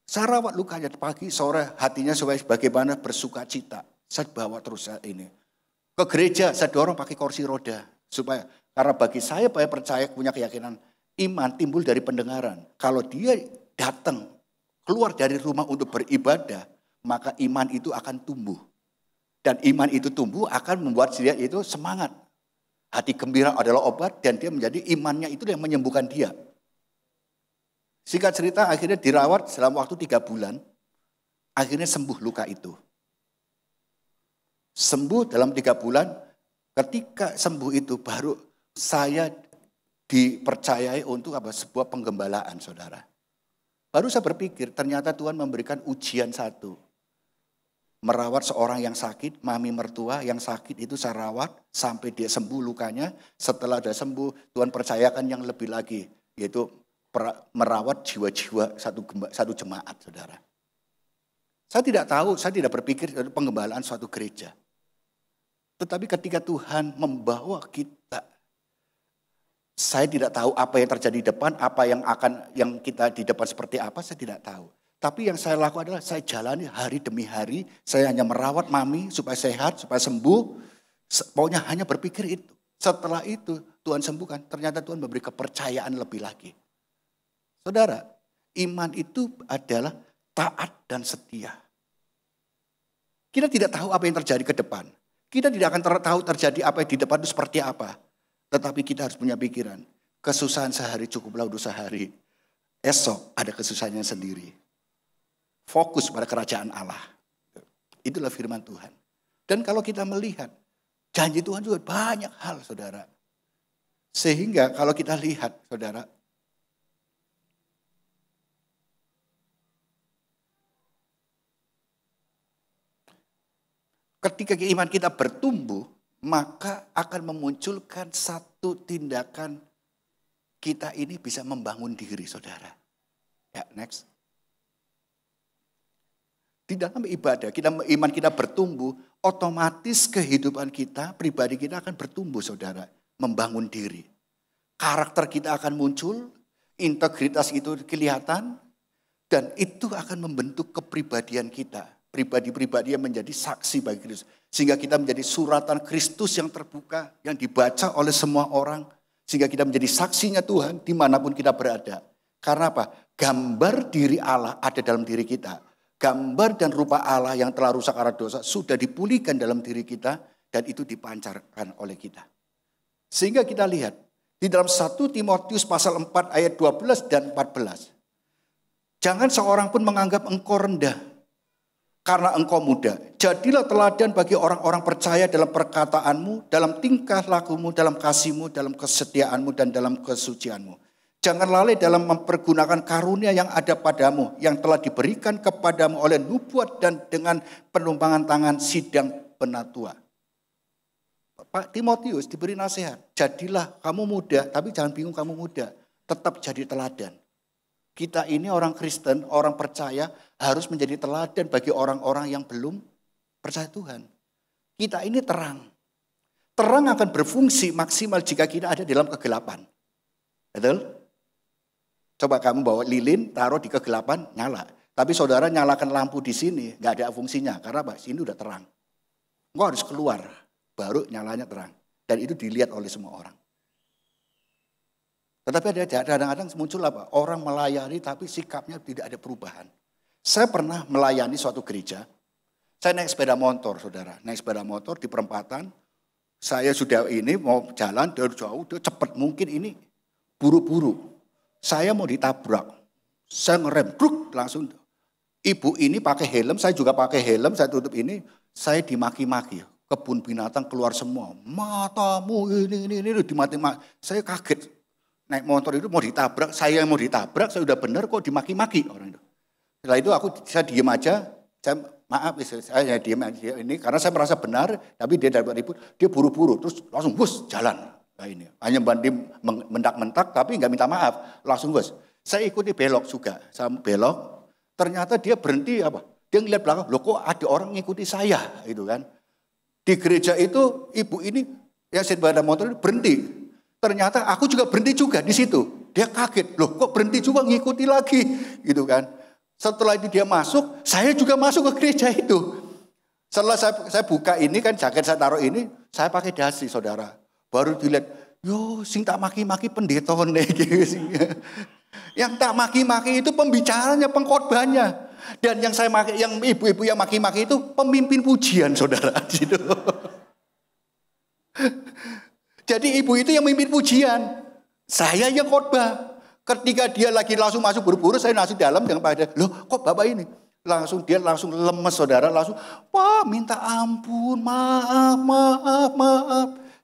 Saya rawat lukanya pagi, sore, hatinya supaya bagaimana bersuka cita. Saya bawa terus saat ini. Ke gereja saya dorong pakai kursi roda. Karena bagi saya percaya punya keyakinan iman timbul dari pendengaran. Kalau dia datang keluar dari rumah untuk beribadah, maka iman itu akan tumbuh. Dan iman itu tumbuh akan membuat dia itu semangat. Hati gembira adalah obat dan dia menjadi imannya itu yang menyembuhkan dia. Singkat cerita akhirnya dirawat dalam waktu 3 bulan. Akhirnya sembuh luka itu. Sembuh dalam 3 bulan. Ketika sembuh itu baru saya dipercayai untuk sebuah penggembalaan, saudara. Baru saya berpikir ternyata Tuhan memberikan ujian satu. Merawat seorang yang sakit, mami mertua yang sakit itu saya rawat sampai dia sembuh lukanya. Setelah dia sembuh, Tuhan percayakan yang lebih lagi, yaitu merawat jiwa-jiwa satu jemaat, saudara. Saya tidak tahu, saya tidak berpikir penggembalaan suatu gereja. Tetapi ketika Tuhan membawa kita, saya tidak tahu apa yang terjadi di depan, apa yang kita di depan seperti apa, saya tidak tahu. Tapi yang saya lakukan adalah saya jalani hari demi hari. Saya hanya merawat mami supaya sehat, supaya sembuh. Pokoknya hanya berpikir itu. Setelah itu Tuhan sembuhkan. Ternyata Tuhan memberi kepercayaan lebih lagi. Saudara, iman itu adalah taat dan setia. Kita tidak tahu apa yang terjadi ke depan. Kita tidak akan tahu terjadi apa yang di depan itu seperti apa. Tetapi kita harus punya pikiran. Kesusahan sehari cukuplah untuk sehari. Esok ada kesusahannya sendiri. Fokus pada kerajaan Allah. Itulah firman Tuhan. Dan kalau kita melihat, janji Tuhan juga banyak hal, saudara. Sehingga kalau kita lihat, saudara, ketika iman kita bertumbuh, maka akan memunculkan satu tindakan kita ini bisa membangun diri, saudara. Ya, next. Di dalam ibadah, iman kita bertumbuh, otomatis kehidupan kita, pribadi kita akan bertumbuh, saudara. Membangun diri. Karakter kita akan muncul, integritas itu kelihatan, dan itu akan membentuk kepribadian kita. Pribadi-pribadi yang menjadi saksi bagi Kristus. Sehingga kita menjadi suratan Kristus yang terbuka, yang dibaca oleh semua orang. Sehingga kita menjadi saksinya Tuhan dimanapun kita berada. Karena apa? Gambar diri Allah ada dalam diri kita. Gambar dan rupa Allah yang telah rusak karena dosa sudah dipulihkan dalam diri kita dan itu dipancarkan oleh kita. Sehingga kita lihat di dalam 1 Timotius pasal 4 ayat 12 dan 14. Jangan seorang pun menganggap engkau rendah karena engkau muda. Jadilah teladan bagi orang-orang percaya dalam perkataanmu, dalam tingkah lakumu, dalam kasihmu, dalam kesetiaanmu dan dalam kesucianmu. Jangan lalai dalam mempergunakan karunia yang ada padamu, yang telah diberikan kepadamu oleh nubuat dan dengan penumpangan tangan sidang penatua. Pak Timotius diberi nasihat, jadilah kamu muda, tapi jangan bingung kamu muda, tetap jadi teladan. Kita ini orang Kristen, orang percaya harus menjadi teladan bagi orang-orang yang belum percaya Tuhan. Kita ini terang. Terang akan berfungsi maksimal jika kita ada dalam kegelapan. Betul? Coba kamu bawa lilin, taruh di kegelapan, nyala. Tapi saudara nyalakan lampu di sini, nggak ada fungsinya. Karena apa? Sini udah terang. Engkau harus keluar, baru nyalanya terang. Dan itu dilihat oleh semua orang. Tetapi ada kadang-kadang muncul apa? Orang melayani tapi sikapnya tidak ada perubahan. Saya pernah melayani suatu gereja. Saya naik sepeda motor, saudara. Naik sepeda motor di perempatan. Saya sudah ini mau jalan dari jauh, cepat mungkin ini. Buru-buru. Saya mau ditabrak, saya ngerem, bruk, langsung. Ibu ini pakai helm, saya juga pakai helm, saya tutup ini, saya dimaki-maki. Kebun binatang keluar semua, matamu ini dimaki-maki. Saya kaget, naik motor itu mau ditabrak, saya mau ditabrak, saya udah benar kok dimaki-maki orang itu. Setelah itu saya diem aja, saya diem aja ini karena saya merasa benar, tapi dia dapat ribut, dia buru-buru, terus langsung bus jalan. Nah ini, hanya banding mentak-mentak tapi nggak minta maaf, langsung bos. Saya ikuti belok juga, saya belok, ternyata dia berhenti apa? Dia ngeliat belakang, loh kok ada orang ngikuti saya, gitu kan? Di gereja itu ibu ini yang sepeda motor itu berhenti, ternyata aku juga berhenti juga di situ. Dia kaget, loh kok berhenti juga ngikuti lagi, gitu kan? Setelah itu dia masuk, saya juga masuk ke gereja itu. Setelah saya buka ini kan jaket saya taruh ini, saya pakai dasi saudara. Baru dilihat, yo sing tak maki-maki pendetone gitu. Yang tak maki-maki itu pembicaranya, pengkhotbahnya. Dan yang saya maki, yang ibu-ibu yang maki-maki itu pemimpin pujian, saudara. Gitu. Jadi ibu itu yang memimpin pujian. Saya yang khotbah. Ketika dia lagi langsung masuk buru-buru, saya langsung dalam dengan pada, loh kok bapak ini? Dia langsung lemes, saudara. Langsung, wah minta ampun, maaf.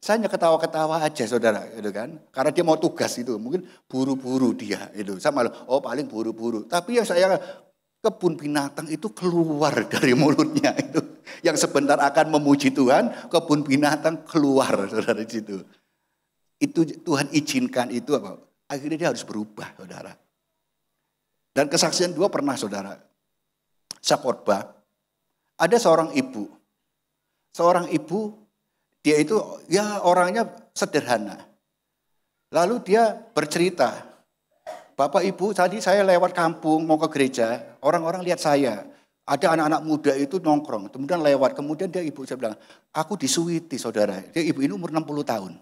Saya hanya ketawa-ketawa aja saudara, gitu kan? Karena dia mau tugas itu, mungkin buru-buru dia itu. Saya malah, paling buru-buru. Tapi yang saya kebun binatang itu keluar dari mulutnya itu. Yang sebentar akan memuji Tuhan, kebun binatang keluar saudara di situ. Itu Tuhan izinkan itu apa? Akhirnya dia harus berubah, saudara. Dan kesaksian dua pernah, saudara. Saya khotbah, ada seorang ibu. Seorang ibu. Dia itu ya orangnya sederhana. Lalu dia bercerita, Bapak Ibu tadi saya lewat kampung mau ke gereja, orang-orang lihat saya. Ada anak-anak muda itu nongkrong, kemudian lewat, kemudian dia ibu saya bilang, aku disuiti saudara. Dia ibu ini umur 60 tahun.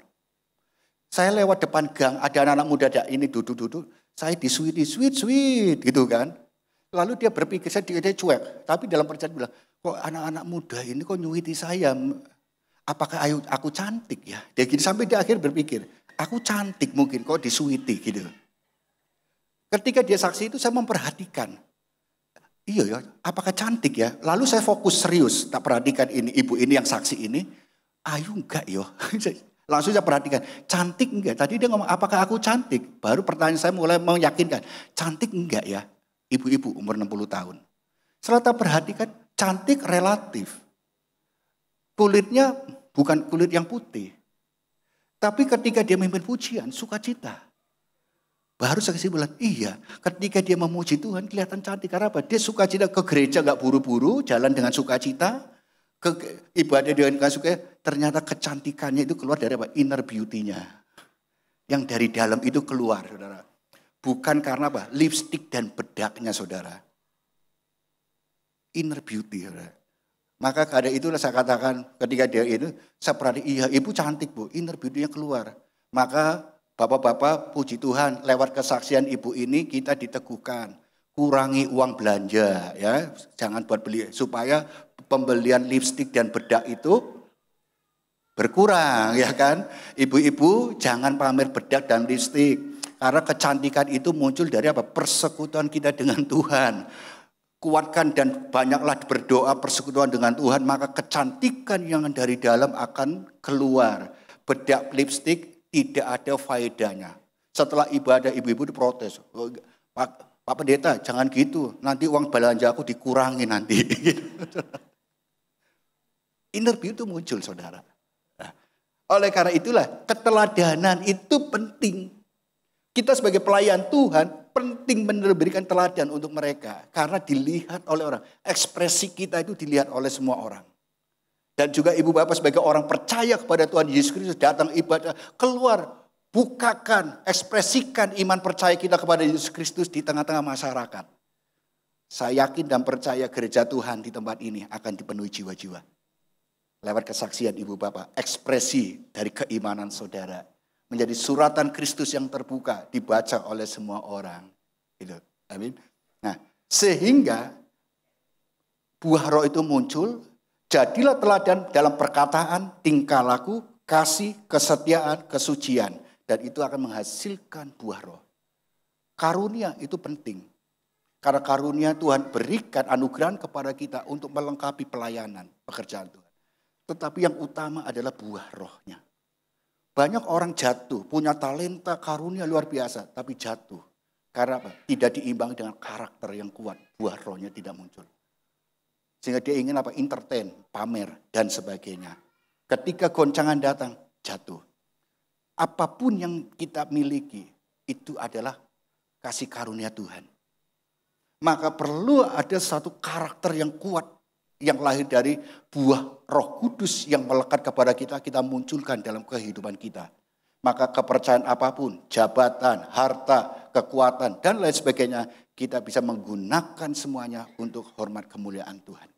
Saya lewat depan gang, ada anak-anak muda ini duduk-duduk, saya disuiti, sweet gitu kan. Lalu dia berpikir, dia cuek, tapi dalam perjalanan bilang, kok anak-anak muda ini kok nyuiti saya? Apakah aku cantik ya? Dia gini sampai di akhir berpikir, aku cantik mungkin kok disuiti gitu. Ketika dia saksi itu saya memperhatikan. Iya ya, apakah cantik ya? Lalu saya fokus serius, tak perhatikan ini ibu ini yang saksi ini. Ayu enggak yo? Langsung saya perhatikan, cantik enggak? Tadi dia ngomong, apakah aku cantik? Baru pertanyaan saya mulai meyakinkan, cantik enggak ya? Ibu-ibu umur 60 tahun. Setelah tak perhatikan, cantik relatif. kulitnya bukan kulit yang putih. Tapi ketika dia memimpin pujian, sukacita. Baru saya kesimpulan, iya, ketika dia memuji Tuhan kelihatan cantik. Karena apa? Dia sukacita ke gereja gak buru-buru, jalan dengan sukacita. Ke ibadah dengan sukacita, ternyata kecantikannya itu keluar dari apa? Inner beauty-nya. Yang dari dalam itu keluar, saudara. Bukan karena apa? Lipstick dan bedaknya, saudara. Inner beauty, saudara. Maka karena itulah saya katakan ketika dia itu, saya perhatikan, iya ibu cantik bu, inner beauty-nya keluar. Maka bapak-bapak puji Tuhan lewat kesaksian ibu ini kita diteguhkan. Kurangi uang belanja ya, jangan buat beli supaya pembelian lipstik dan bedak itu berkurang ya kan. Ibu-ibu jangan pamer bedak dan lipstik. Karena kecantikan itu muncul dari apa? Persekutuan kita dengan Tuhan. Kuatkan dan banyaklah berdoa persekutuan dengan Tuhan, maka kecantikan yang dari dalam akan keluar. Bedak lipstik tidak ada faedahnya. Setelah ibadah ibu-ibu diprotes, Pak Pendeta jangan gitu, nanti uang belanja aku dikurangi nanti. Inner beauty itu muncul saudara. Nah, oleh karena itulah keteladanan itu penting. Kita sebagai pelayan Tuhan penting memberikan teladan untuk mereka. Karena dilihat oleh orang. Ekspresi kita itu dilihat oleh semua orang. Dan juga ibu bapak sebagai orang percaya kepada Tuhan Yesus Kristus datang ibadah. Keluar, bukakan, ekspresikan iman percaya kita kepada Yesus Kristus di tengah-tengah masyarakat. Saya yakin dan percaya gereja Tuhan di tempat ini akan dipenuhi jiwa-jiwa. Lewat kesaksian ibu bapak, ekspresi dari keimanan saudara. Menjadi suratan Kristus yang terbuka dibaca oleh semua orang. Gitu. Amin. Nah, sehingga buah roh itu muncul, jadilah teladan dalam perkataan, tingkah laku, kasih, kesetiaan, kesucian. Dan itu akan menghasilkan buah roh. Karunia itu penting. Karena karunia Tuhan berikan anugerah kepada kita untuk melengkapi pelayanan pekerjaan Tuhan. Tetapi yang utama adalah buah rohnya. Banyak orang jatuh, punya talenta, karunia luar biasa, tapi jatuh. Karena apa? Tidak diimbangi dengan karakter yang kuat, buah rohnya tidak muncul. Sehingga dia ingin apa? Entertain, pamer, dan sebagainya. Ketika goncangan datang, jatuh. Apapun yang kita miliki, itu adalah kasih karunia Tuhan. Maka perlu ada satu karakter yang kuat, yang lahir dari buah Roh Kudus yang melekat kepada kita, kita munculkan dalam kehidupan kita. Maka kepercayaan apapun, jabatan, harta, kekuatan, dan lain sebagainya, kita bisa menggunakan semuanya untuk hormat kemuliaan Tuhan.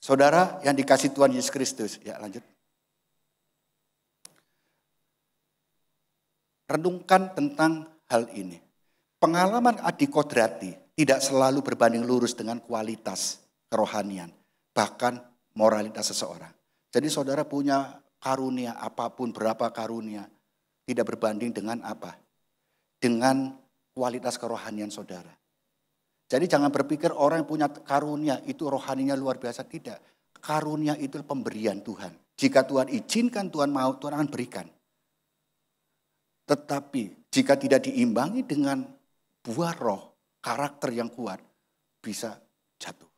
Saudara yang dikasih Tuhan Yesus Kristus, ya lanjut. Renungkan tentang hal ini. Pengalaman adikodrati tidak selalu berbanding lurus dengan kualitas kerohanian, bahkan moralitas seseorang. Jadi saudara punya karunia apapun, berapa karunia, tidak berbanding dengan apa? Dengan kualitas kerohanian saudara. Jadi jangan berpikir orang yang punya karunia itu rohaninya luar biasa, tidak. Karunia itu pemberian Tuhan. Jika Tuhan izinkan, Tuhan mau, Tuhan akan berikan. Tetapi jika tidak diimbangi dengan buah roh, karakter yang kuat, bisa jatuh.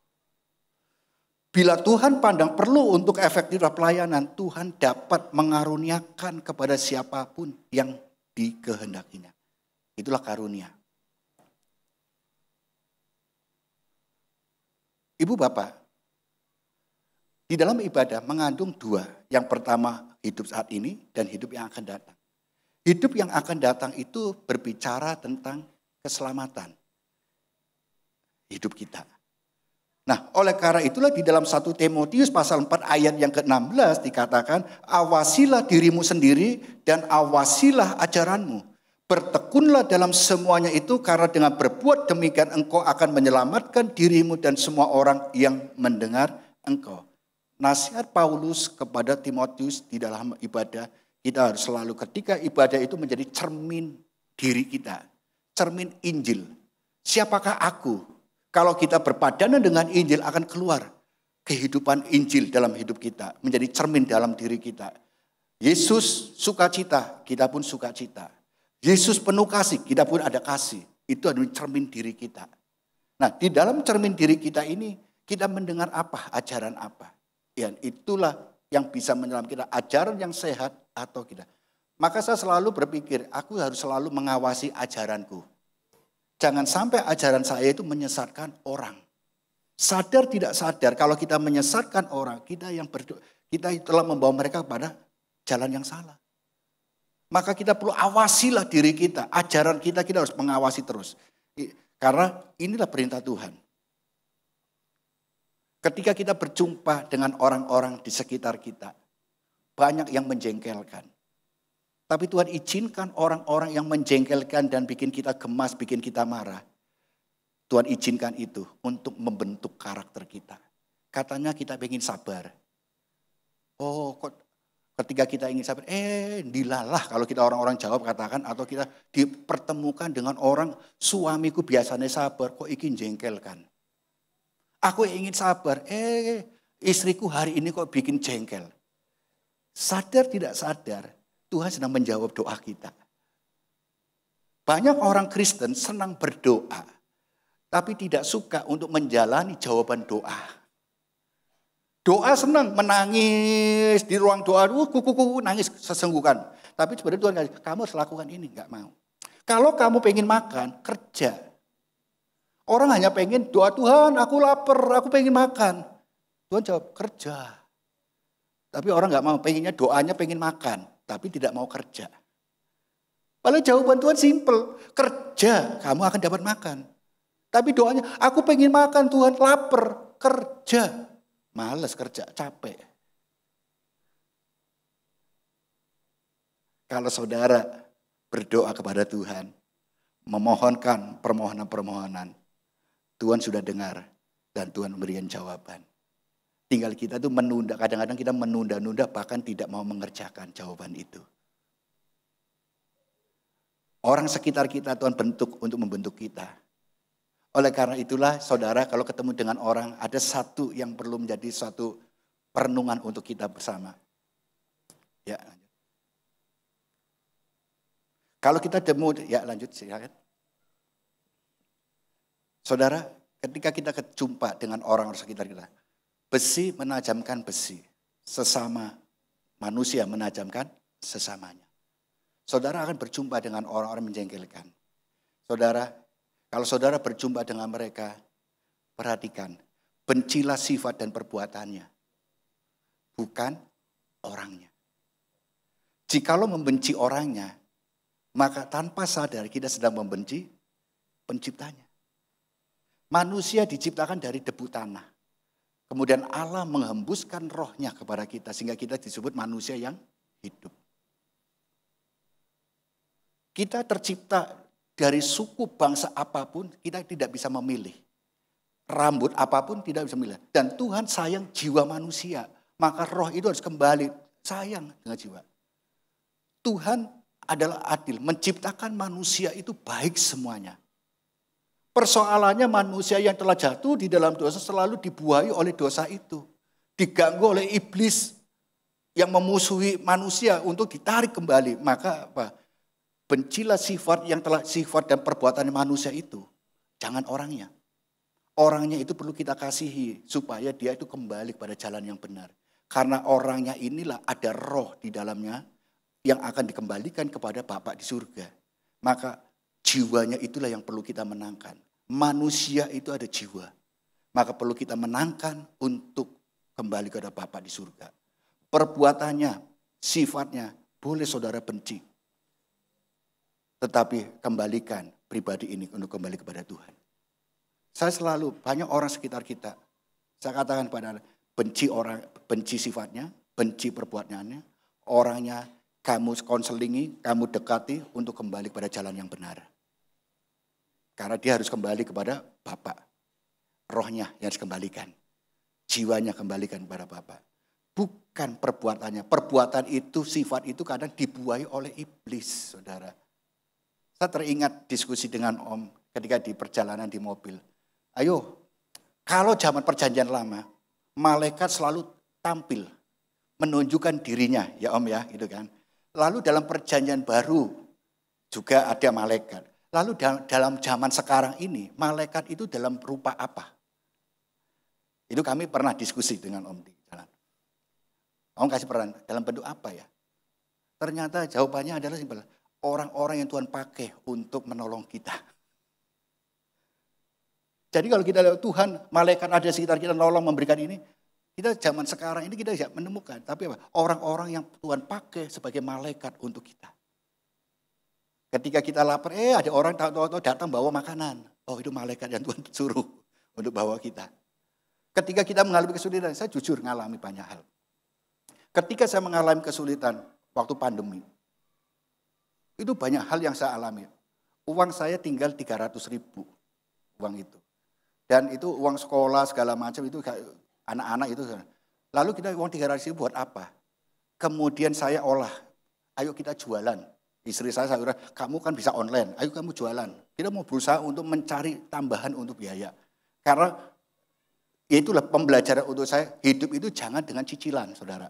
Bila Tuhan pandang perlu untuk efektif pelayanan, Tuhan dapat mengaruniakan kepada siapapun yang dikehendakinya. Itulah karunia. Ibu bapak, di dalam ibadah mengandung dua. Yang pertama hidup saat ini dan hidup yang akan datang. Hidup yang akan datang itu berbicara tentang keselamatan hidup kita. Nah, oleh karena itulah di dalam 1 Timotius pasal 4 ayat yang ke-16 dikatakan, awasilah dirimu sendiri dan awasilah ajaranmu. Bertekunlah dalam semuanya itu karena dengan berbuat demikian engkau akan menyelamatkan dirimu dan semua orang yang mendengar engkau. Nasihat Paulus kepada Timotius di dalam ibadah, kita harus selalu ketika ibadah itu menjadi cermin diri kita. Cermin Injil. Siapakah aku? Kalau kita berpadanan dengan Injil akan keluar kehidupan Injil dalam hidup kita. Menjadi cermin dalam diri kita. Yesus sukacita, kita pun sukacita. Yesus penuh kasih, kita pun ada kasih. Itu adalah cermin diri kita. Nah, di dalam cermin diri kita ini, Kita mendengar apa, ajaran apa. Ya, itulah yang bisa menyelamatkan kita, ajaran yang sehat atau tidak. Maka saya selalu berpikir, aku harus selalu mengawasi ajaranku. Jangan sampai ajaran saya itu menyesatkan orang. Sadar tidak sadar, kalau kita menyesatkan orang, kita telah membawa mereka kepada jalan yang salah. Maka kita perlu awasilah diri kita, ajaran kita harus mengawasi terus. Karena inilah perintah Tuhan. Ketika kita berjumpa dengan orang-orang di sekitar kita, banyak yang menjengkelkan. Tapi Tuhan izinkan orang-orang yang menjengkelkan dan bikin kita gemas, bikin kita marah. Tuhan izinkan itu untuk membentuk karakter kita. Katanya kita ingin sabar. Oh, kok ketika kita ingin sabar, dilalah kalau kita orang-orang Jawa katakan, atau kita dipertemukan dengan orang, suamiku biasanya sabar, kok ingin jengkelkan. Aku ingin sabar, istriku hari ini kok bikin jengkel. Sadar tidak sadar, Tuhan sedang menjawab doa kita. Banyak orang Kristen senang berdoa, tapi tidak suka untuk menjalani jawaban doa. Doa senang, menangis di ruang doa, kuku nangis sesenggukan. Tapi sebenarnya Tuhan kasih, kamu harus lakukan ini, enggak mau. Kalau kamu pengen makan, kerja. Orang hanya pengen doa, Tuhan aku lapar, aku pengen makan. Tuhan jawab, kerja. Tapi orang enggak mau, pengennya doanya pengen makan, tapi tidak mau kerja. Padahal jawaban Tuhan simple, kerja, kamu akan dapat makan. Tapi doanya, aku pengen makan Tuhan, lapar, kerja. Males kerja, capek. Kalau saudara berdoa kepada Tuhan, memohonkan permohonan-permohonan, Tuhan sudah dengar dan Tuhan memberikan jawaban. Tinggal kita tuh menunda, kadang-kadang kita menunda-nunda bahkan tidak mau mengerjakan jawaban itu. Orang sekitar kita Tuhan bentuk untuk membentuk kita. Oleh karena itulah saudara kalau ketemu dengan orang ada satu yang perlu menjadi suatu perenungan untuk kita bersama. Ya, lanjut. Kalau kita lanjut silakan. Saudara, ketika kita berjumpa dengan orang sekitar kita, besi menajamkan besi, sesama manusia menajamkan sesamanya. Saudara akan berjumpa dengan orang-orang menjengkelkan. Saudara, kalau saudara berjumpa dengan mereka, perhatikan, bencilah sifat dan perbuatannya, bukan orangnya. Jikalau membenci orangnya, maka tanpa sadar kita sedang membenci penciptanya. Manusia diciptakan dari debu tanah. Kemudian Allah menghembuskan rohnya kepada kita sehingga kita disebut manusia yang hidup. Kita tercipta dari suku bangsa apapun, kita tidak bisa memilih. Rambut apapun tidak bisa memilih. Dan Tuhan sayang jiwa manusia. Maka roh itu harus kembali sayang dengan jiwa. Tuhan adalah adil, menciptakan manusia itu baik semuanya. Persoalannya manusia yang telah jatuh di dalam dosa selalu dibuai oleh dosa itu. Diganggu oleh iblis yang memusuhi manusia untuk ditarik kembali. Maka apa? Bencilah sifat dan perbuatan manusia itu. Jangan orangnya. Orangnya itu perlu kita kasihi supaya dia itu kembali kepada jalan yang benar. Karena orangnya inilah ada roh di dalamnya yang akan dikembalikan kepada Bapa di surga. Maka jiwanya itulah yang perlu kita menangkan. Manusia itu ada jiwa. Maka perlu kita menangkan untuk kembali kepada Bapa di surga. Perbuatannya, sifatnya boleh saudara benci. Tetapi kembalikan pribadi ini untuk kembali kepada Tuhan. Saya selalu, banyak orang sekitar kita. Saya katakan pada benci orang, benci sifatnya, benci perbuatannya. Orangnya kamu konselingi, kamu dekati untuk kembali kepada jalan yang benar. Karena dia harus kembali kepada Bapa. Rohnya yang harus kembalikan. Jiwanya kembalikan kepada Bapa. Bukan perbuatannya. Perbuatan itu, sifat itu kadang dibuai oleh iblis, saudara. Saya teringat diskusi dengan Om ketika di perjalanan di mobil. Ayo, kalau zaman perjanjian lama, malaikat selalu tampil. Menunjukkan dirinya, ya Om ya, gitu kan. Lalu dalam perjanjian baru juga ada malaikat. Lalu dalam zaman sekarang ini, malaikat itu dalam rupa apa? Itu kami pernah diskusi dengan Om di jalan. Om kasih peran dalam bentuk apa ya? Ternyata jawabannya adalah simpel. Orang-orang yang Tuhan pakai untuk menolong kita. Jadi kalau kita lihat Tuhan, malaikat ada sekitar kita nolong memberikan ini. Kita zaman sekarang ini kita tidak menemukan. Tapi apa? Orang-orang yang Tuhan pakai sebagai malaikat untuk kita. Ketika kita lapar, ada orang tahu-tahu datang bawa makanan. Oh itu malaikat yang Tuhan suruh untuk bawa kita. Ketika kita mengalami kesulitan, saya jujur mengalami banyak hal. Ketika saya mengalami kesulitan waktu pandemi, itu banyak hal yang saya alami. Uang saya tinggal 300.000 uang itu. Dan itu uang sekolah segala macam itu anak-anak itu. Lalu kita uang 300.000 buat apa? Kemudian saya olah, ayo kita jualan. Istri saya bilang, kamu kan bisa online, ayo kamu jualan. Kita mau berusaha untuk mencari tambahan untuk biaya. Karena itulah pembelajaran untuk saya, hidup itu jangan dengan cicilan, saudara.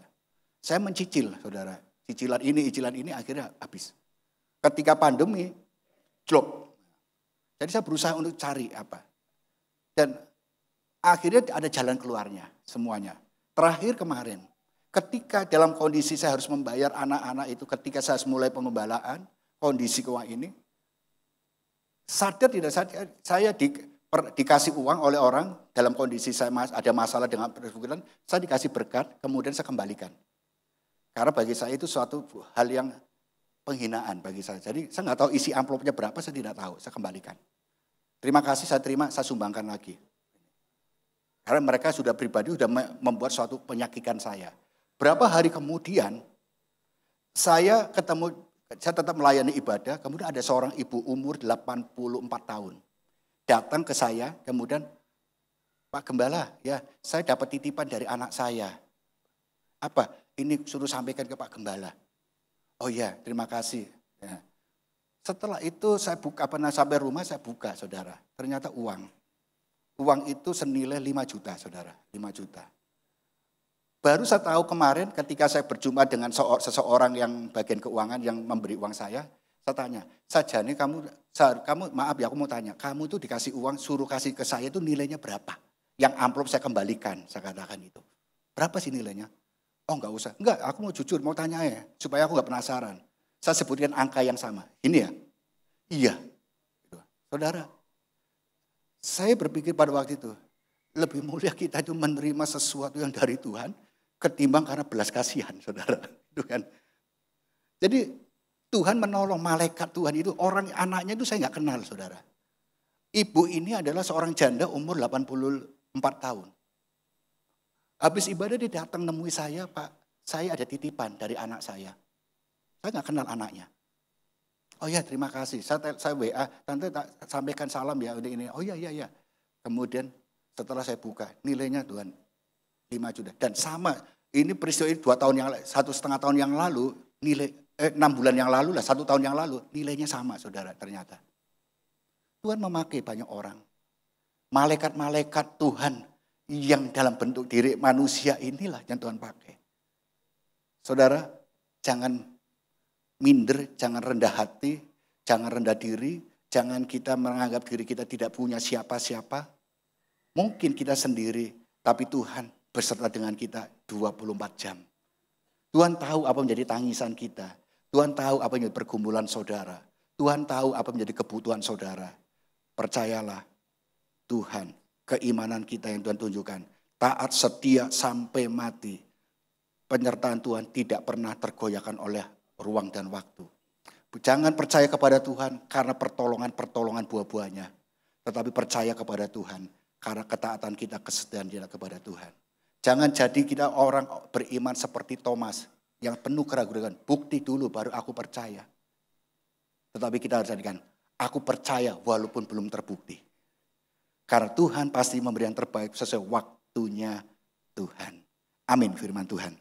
Saya mencicil, saudara. Cicilan ini akhirnya habis. Ketika pandemi, drop. Jadi saya berusaha untuk cari apa. Dan akhirnya ada jalan keluarnya semuanya. Terakhir kemarin, ketika dalam kondisi saya harus membayar anak-anak itu, ketika saya mulai pengembalaan, kondisi keuangan ini, sadar tidak sadar, saya dikasih uang oleh orang dalam kondisi saya ada masalah dengan perbukitan, saya dikasih berkat, kemudian saya kembalikan. Karena bagi saya itu suatu hal yang penghinaan bagi saya. Jadi saya nggak tahu isi amplopnya berapa, saya tidak tahu, saya kembalikan. Terima kasih, saya terima, saya sumbangkan lagi. Karena mereka sudah pribadi, sudah membuat suatu penyakitan saya. Berapa hari kemudian, saya tetap melayani ibadah, kemudian ada seorang ibu umur 84 tahun. Datang ke saya, kemudian, Pak Gembala, ya saya dapat titipan dari anak saya. Apa? Ini suruh sampaikan ke Pak Gembala. Oh iya, terima kasih. Ya. Setelah itu saya buka, pernah sampai rumah saya buka, saudara. Ternyata uang. Uang itu senilai 5 juta, saudara. 5 juta. Baru saya tahu kemarin ketika saya berjumpa dengan seseorang yang bagian keuangan yang memberi uang saya tanya, Sajane kamu maaf ya aku mau tanya, kamu tuh dikasih uang suruh kasih ke saya itu nilainya berapa? Yang amplop saya kembalikan, saya katakan itu. Berapa sih nilainya? Oh enggak usah, enggak aku mau jujur mau tanya ya supaya aku enggak penasaran. Saya sebutkan angka yang sama, ini ya? Iya. Saudara, saya berpikir pada waktu itu, lebih mulia kita itu menerima sesuatu yang dari Tuhan ketimbang karena belas kasihan, saudara. Itu kan. Jadi Tuhan menolong malaikat Tuhan itu, orang anaknya itu saya nggak kenal, saudara. Ibu ini adalah seorang janda umur 84 tahun. Habis ibadah dia datang nemui saya, Pak, saya ada titipan dari anak saya. Saya nggak kenal anaknya. Oh ya terima kasih, saya WA, tante sampaikan salam ya ini. Oh iya. Kemudian setelah saya buka, nilainya Tuhan 5 juta. Dan sama, ini peristiwa ini 2 tahun yang lalu, 1,5 tahun yang lalu, 6 bulan yang lalu lah, 1 tahun yang lalu, nilainya sama saudara ternyata. Tuhan memakai banyak orang. Malaikat-malaikat Tuhan yang dalam bentuk diri manusia inilah yang Tuhan pakai. Saudara, jangan minder, jangan rendah hati, jangan rendah diri, jangan kita menganggap diri kita tidak punya siapa-siapa. Mungkin kita sendiri, tapi Tuhan beserta dengan kita 24 jam. Tuhan tahu apa menjadi tangisan kita. Tuhan tahu apa menjadi pergumulan saudara. Tuhan tahu apa menjadi kebutuhan saudara. Percayalah Tuhan, keimanan kita yang Tuhan tunjukkan. Taat setia sampai mati. Penyertaan Tuhan tidak pernah tergoyahkan oleh ruang dan waktu. Jangan percaya kepada Tuhan karena pertolongan buah-buahnya. Tetapi percaya kepada Tuhan karena ketaatan kita, kesetiaan kita kepada Tuhan. Jangan jadi kita orang beriman seperti Thomas yang penuh keraguan. Bukti dulu baru aku percaya. Tetapi kita harus jadikan, aku percaya walaupun belum terbukti. Karena Tuhan pasti memberi yang terbaik sesuai waktunya Tuhan. Amin firman Tuhan.